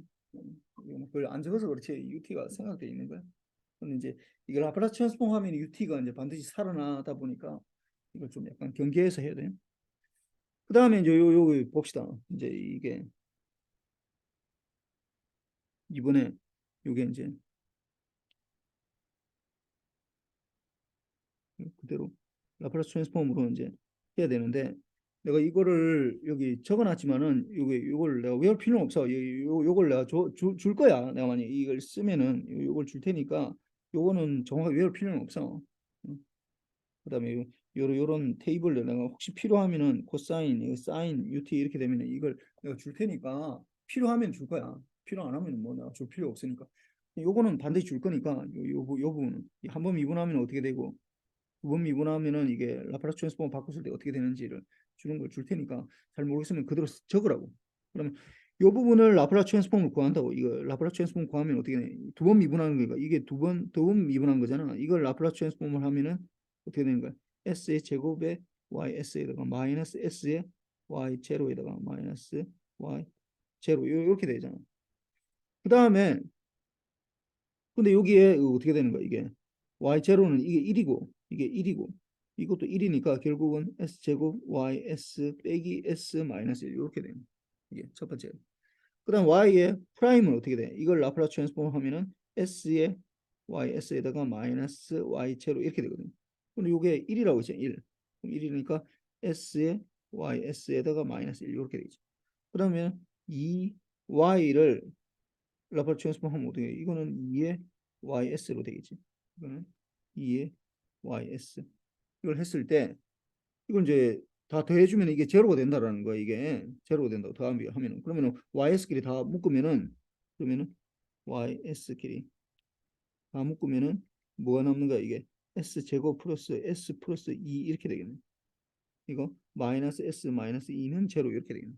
그걸 안 적어서 그렇지 UT가 생각되어 있는 거야. 근데 이제 이걸 라플라스 트랜스폼 하면 UT가 이제 반드시 살아나다 보니까 이걸 좀 약간 경계해서 해야 돼. 그 다음에 이제 요 봅시다. 이제 이게 이번에 요게 이제 그대로 라플라스 트랜스폼으로 이제 해야 되는데 내가 이거를 여기 적어놨지만은 요걸 내가 외울 필요는 없어. 요걸 내가 줄 거야. 내가 만약 이걸 쓰면은 요걸 줄 테니까 요거는 정확하게 외울 필요는 없어. 그다음에 요런 테이블을 내가 혹시 필요하면은 코사인, 사인, UT 이렇게 되면은 이걸 내가 줄 테니까 필요하면 줄 거야. 필요 안 하면 뭐 내가 줄 필요 없으니까. 요거는 반드시 줄 거니까 요 부분은 한 번 미분하면 어떻게 되고 두번 미분하면은 이게 라플라스 트랜스폼 바꿨을 때 어떻게 되는지를 주는 걸 줄 테니까 잘 모르겠으면 그대로 적으라고. 그러면 이 부분을 라플라스 트랜스폼을 구한다고. 이거 라플라스 트랜스폼 구하면 어떻게 돼? 두 번 미분하는 거니까 이게 두 번 미분한 거잖아. 이걸 라플라스 트랜스폼을 하면은 어떻게 되는 거야? s의 제곱에 ys에다가 마이너스 s의 y 제로에다가 마이너스 y 제로 이렇게 되잖아. 그 다음에 근데 여기에 어떻게 되는 거야? 이게 y0는 이게 1이고 이게 1이고 이것도 1이니까 결국은 s제곱 ys 빼기 s 마이너스 1 이렇게 되는 이게 첫 번째. 그다음 y의 프라임은 어떻게 돼? 이걸 라플라스 트랜스폼 하면은 s의 ys에다가 마이너스 y 제로 이렇게 되거든. 근데 이게 1이라고 했죠. 1. 1이니까 s의 ys에다가 마이너스 1 이렇게 되죠. 그러면 이 y를 라플라스 트랜스폼 하면 어떻게 해? 이거는 2의 ys로 되겠지. 이거는 2의 ys. 이걸 했을 때 이걸 이제 다 더해주면 이게 제로가 된다라는 거야. 이게 제로가 된다고 더하면은 그러면은 ys끼리 다 묶으면은 그러면은 ys끼리 다 묶으면은 뭐가 남는 거야? 이게 s 제곱 플러스 s 플러스 2 이렇게 되겠네. 이거 마이너스 s 마이너스 2는 제로 이렇게 되겠네.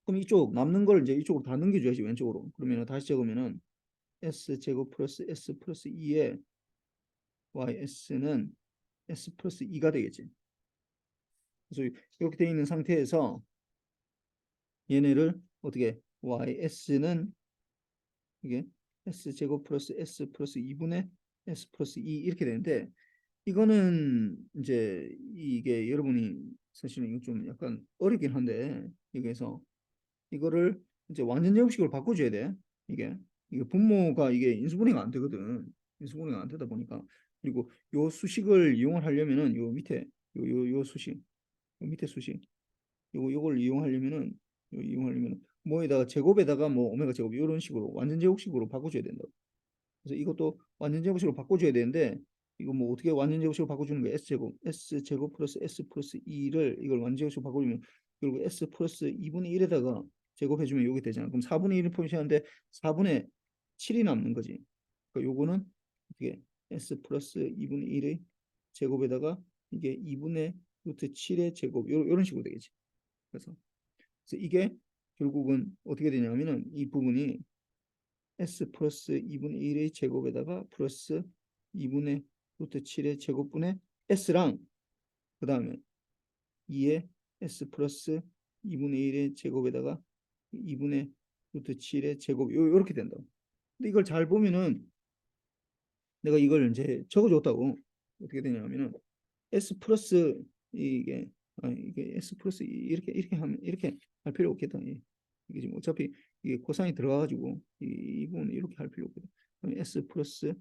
그럼 이쪽 남는 걸 이제 이쪽으로 다 넘겨줘야지 왼쪽으로. 그러면은 다시 적으면은 s 제곱 플러스 s 플러스 2의 ys는 s 플러스 2가 되겠지. 그래서 이렇게 되어 있는 상태에서 얘네를 어떻게 ys는 이게 s 제곱 플러스 s 플러스 2분의 s 플러스 2 이렇게 되는데 이거는 이제 이게 여러분이 사실은 이거 좀 약간 어렵긴 한데 여기에서 이거를 이제 완전 제곱식으로 바꿔줘야 돼. 이게 분모가 이게 인수분해가 안 되거든. 인수분해가 안 되다 보니까 그리고 요 수식을 이용을 하려면은 요 밑에 요 수식 요 밑에 수식 요걸 이용하려면은 이용하려면 뭐에다가 제곱에다가 뭐 오메가 제곱 이런 식으로 완전 제곱식으로 바꿔줘야 된다. 그래서 이것도 완전 제곱식으로 바꿔줘야 되는데 이거 뭐 어떻게 완전 제곱식으로 바꿔주는 거야? s 제곱 플러스 s 플러스 2를 이걸 완전 제곱식으로 바꿔주면 결국 s 플러스 2분의 1에다가 제곱해주면 이게 되잖아. 그럼 4분의 1을 표시하는데 4분의 7이 남는 거지. 그러니까 요거는 어떻게 s 플러스 2분의 1의 제곱에다가 이게 2분의 루트 7의 제곱 요런 식으로 되겠지. 그래서 이게 결국은 어떻게 되냐면은 이 부분이 s 플러스 2분의 1의 제곱에다가 플러스 2분의 루트 7의 제곱분의 s랑 그 다음에 2의 s 플러스 2분의 1의 제곱에다가 2분의 루트 7의 제곱 요렇게 된다. 근데 이걸 잘 보면은 내가 이걸 이제 적어줬다고 어떻게 되냐면은 s 플러스 이게 이게 s 플러스 이렇게 하면 이렇게 할 필요 없겠다. 이게 지금 어차피 이게 코사인이 들어가가지고 이 부분 이렇게 할 필요 없거든. 그럼 s 플러스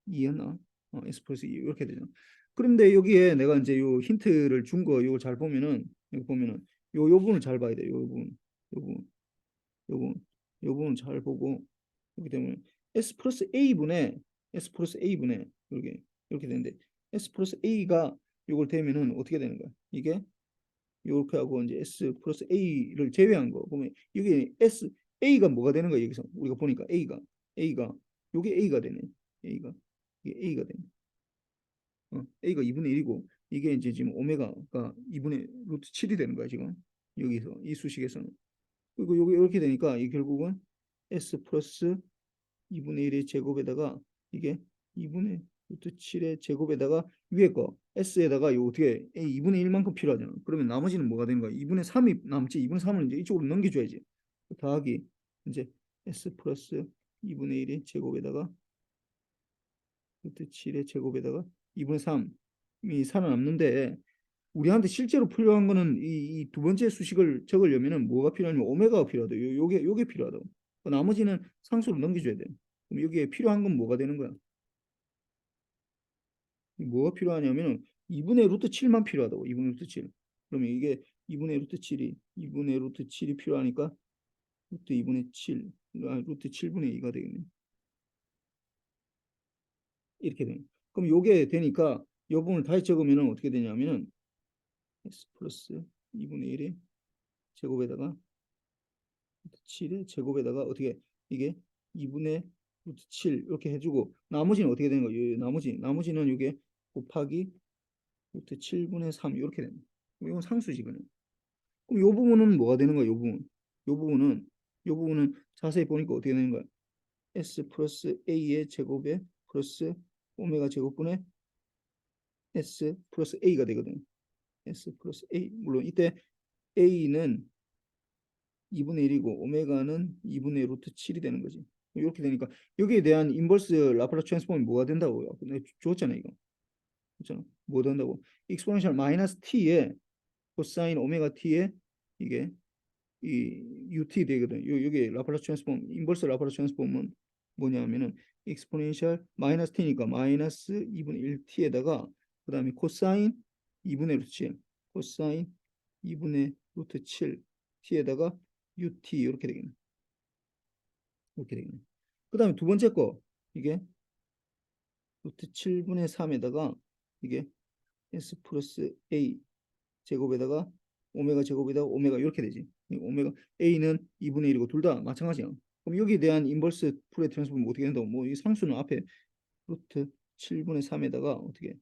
2였나? s 플러스 2 이렇게 되잖아. 그런데 여기에 내가 이제 요 힌트를 준 거 요거 잘 보면은 여기 보면은 요 부분을 잘 봐야 돼. 요 부분, 요 부분, 요 부분, 요 부분 잘 보고 이렇게 되면 S 플러스 A분의 S 플러스 A분의 이렇게 되는데 S 플러스 A가 요걸 되면은 어떻게 되는 거야? 이게 이렇게 하고 이제 S 플러스 A를 제외한 거 보면 이게 S A가 뭐가 되는 거야 여기서 우리가 보니까 A가 요게 A가 되네. A가 이게 A가 되네. A가 2분의 1이고 이게 이제 지금 오메가가 2분의 루트 7이 되는 거야 지금 여기서 이 수식에서는. 그리고 요게 이렇게 되니까 이 결국은 S 플러스 2분의 1의 제곱에다가 이게 2분의 루트 7의 제곱에다가 위에 거 S에다가 요 어떻게 A 2분의 1만큼 필요하잖아. 그러면 나머지는 뭐가 되는 거야? 2분의 3이 남지. 2분의 3을 이제 이쪽으로 넘겨줘야지. 더하기 이제 S 플러스 2분의 1의 제곱에다가 루트 7의 제곱에다가 2분의 3이 살아남는데 우리한테 실제로 필요한 거는 이 두 번째 수식을 적으려면은 뭐가 필요하냐면 오메가가 필요하다. 요게 필요하다고. 나머지는 상수로 넘겨줘야 돼. 그럼 여기에 필요한 건 뭐가 되는 거야? 뭐가 필요하냐면은 2분의 루트 7만 필요하다고. 2분의 루트 7. 그러면 이게 2분의 루트 7이 필요하니까 루트 2분의 7, 루트 7분의 2가 되겠네. 이렇게 되네. 그럼 요게 되니까 요 부분을 다시 적으면은 어떻게 되냐면은 S 플러스 2분의 1의 제곱에다가 7의 제곱에다가 어떻게 이게 2분의 루트 7 이렇게 해주고 나머지는 어떻게 되는 거예요? 나머지는 이게 곱하기 루트 7분의 3 이렇게 됩니다. 이건 상수식이네. 그럼 이 부분은 뭐가 되는 거야? 이 부분은 자세히 보니까 어떻게 되는 거야? S 플러스 A의 제곱에 플러스 오메가 제곱분의 S 플러스 A가 되거든. S 플러스 A. 물론 이때 A는 2분의 1이고 오메가는 2분의 루트 7이 되는 거지. 이렇게 되니까 여기에 대한 인버스 라플라스 트랜스폼이 뭐가 된다고요? 내가 줬잖아 이거. 그렇잖아. 뭐 된다고? 익스포넨셜 마이너스 t에 코사인 오메가 t에 이게 이 ut 되거든. 여기 라플라스 트랜스폼 인버스 라플라스 트랜스폼은 뭐냐면은 익스포넨셜 마이너스 t니까 마이너스 2분의 1 t에다가 그다음에 코사인 2분의 루트 7 코사인 2분의 루트 7 t에다가 ut 이렇게 되겠네. 이렇게 되겠네. 그다음에 두 번째 거 이게 루트 7분의 3에다가 이게 s 플러스 a 제곱에다가 오메가 제곱에다가 오메가 이렇게 되지. 오메가 a는 2분의 1이고 둘 다 마찬가지야. 그럼 여기에 대한 인버스 풀의 트랜스폼 어떻게 된다고? 뭐 이 상수는 앞에 루트 7분의 3에다가 어떻게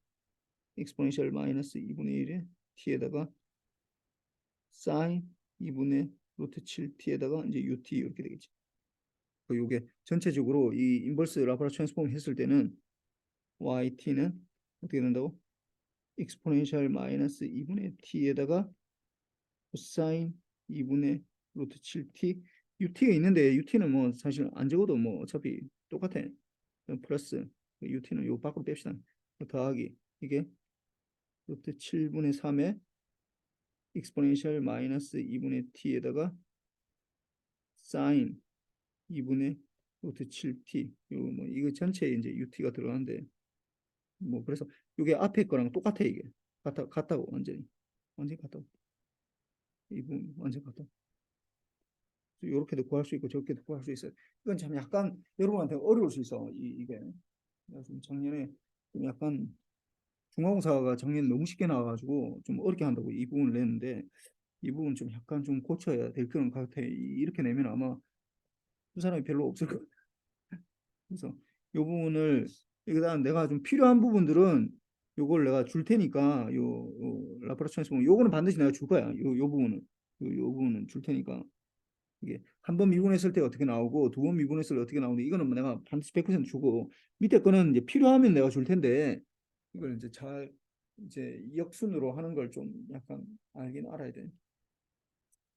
익스포넨셜 마이너스 2분의 1에 t에다가 사인 2분의 루트 7t에다가 이제 ut 이렇게 되겠지. 요게 전체적으로 이 인버스 라플라스 트랜스폼 했을 때는 yt는 어떻게 된다고? 익스포넨셜 마이너스 2분의 t에다가 코사인 2분의 루트 7t ut가 있는데 ut는 뭐 사실 안 적어도 뭐 어차피 똑같아. 플러스 ut는 요 밖으로 뺍시다. 더하기 이게 루트 7분의 3에 익스포넨셜 마이너스 2분의 t에다가 사인 2분의 루트 7t 요 뭐 이거 전체에 이제 ut가 들어가는데 뭐 그래서 이게 앞에 거랑 똑같아 이게 같다고 완전히 같다고 이 부분 완전 같다. 이렇게도 구할 수 있고 저렇게도 구할 수 있어요. 이건 참 약간 여러분한테 어려울 수 있어. 이게 그래서 작년에 좀 약간 중화공사가 작년에 너무 쉽게 나와가지고 좀 어렵게 한다고 이 부분을 냈는데 이 부분 좀 약간 좀 고쳐야 될 거는 같아. 이렇게 내면 아마 그 사람이 별로 없을 것 같아. 그래서 이 부분을 일단 내가 좀 필요한 부분들은 요걸 내가 줄 테니까 요 라프라스 트랜스폼 요거는 반드시 내가 줄 거야. 요 부분은 요 부분은 줄 테니까 이게 한 번 미분했을 때 어떻게 나오고 두 번 미분했을 때 어떻게 나오는데 이거는 뭐 내가 반드시 100% 주고 밑에 거는 이제 필요하면 내가 줄 텐데 이걸 이제 잘 이제 역순으로 하는 걸 좀 약간 알긴 알아야 돼.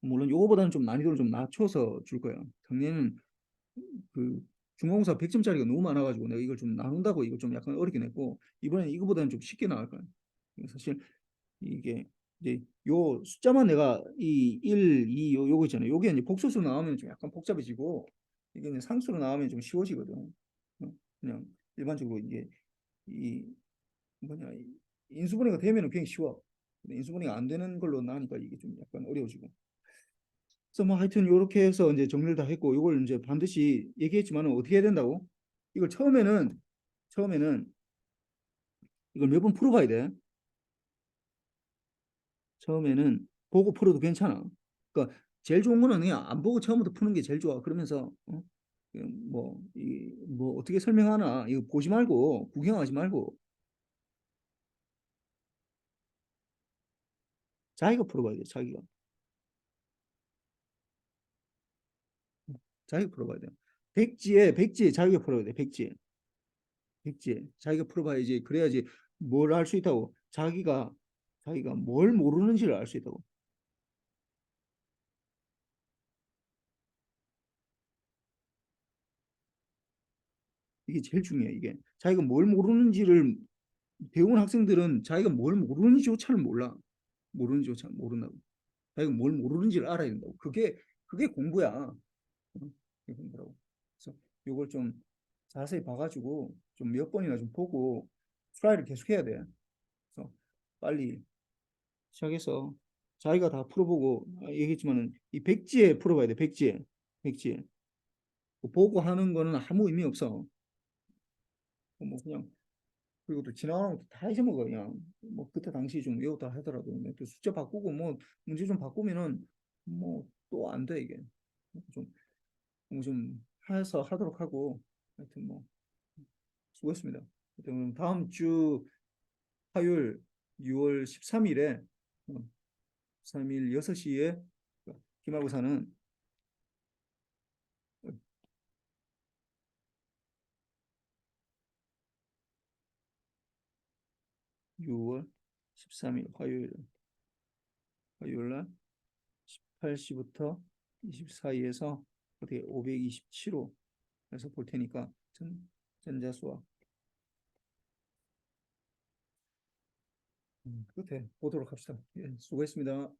물론 요거보다는 좀 난이도를 좀 낮춰서 줄 거야. 작년에는 그 중간고사 100점짜리가 너무 많아가지고 내가 이걸 좀 나눈다고 이걸 좀 약간 어렵게 냈고 이번에 이거보다는 좀 쉽게 나올 거야. 사실 이게 이제 요 숫자만 내가 이 1, 2 요거 있잖아요. 요게 이제 복소수로 나오면 좀 약간 복잡해지고 이게 이제 상수로 나오면 좀 쉬워지거든. 그냥 일반적으로 이게 이 뭐냐 인수분해가 되면은 굉장히 쉬워. 근데 인수분해가 안 되는 걸로 나니까 이게 좀 약간 어려워지고. 그래서 뭐 하여튼 이렇게 해서 이제 정리를 다 했고 이걸 이제 반드시 얘기했지만은 어떻게 해야 된다고? 이걸 처음에는 이걸 몇 번 풀어봐야 돼. 처음에는 보고 풀어도 괜찮아. 그러니까 제일 좋은 거는 그냥 안 보고 처음부터 푸는 게 제일 좋아. 그러면서 뭐 어떻게 설명하나 이거 보지 말고 구경하지 말고 자기가 풀어봐야 돼. 자기가 풀어봐야 돼. 백지에 자기가 풀어야 돼. 백지에 자기가 풀어봐야지. 그래야지 뭘 알 수 있다고. 자기가 뭘 모르는지를 알 수 있다고. 이게 제일 중요해. 이게 자기가 뭘 모르는지를 배운 학생들은 자기가 뭘 모르는지조차를 몰라. 모르는지조차 모른다고. 자기가 뭘 모르는지를 알아야 된다고. 그게 공부야. 그게 공부라고. 그래서 이걸 좀 자세히 봐가지고 좀 몇 번이나 좀 보고 트라이를 계속해야 돼. 그래서 빨리 시작해서 자기가 다 풀어보고 얘기했지만은 이 백지에 풀어봐야 돼. 백지에 보고 하는 거는 아무 의미 없어. 뭐 그냥 그리고 또 지나가는 것도 다 잊어먹어 그냥 뭐 그때 당시 좀 외웠다 하더라도 또 숫자 바꾸고 뭐 문제 좀 바꾸면은 뭐 또 안 돼 이게 좀 해서 하도록 하고 하여튼 뭐 수고했습니다. 하여튼 다음 주 화요일 6월 13일에 3일 6시에 기말고사는 6월 13일 화요일 날 18시부터 24시에서 어떻게 527호 해서 볼 테니까 전자수학 끝에 보도록 합시다. 예, 수고했습니다.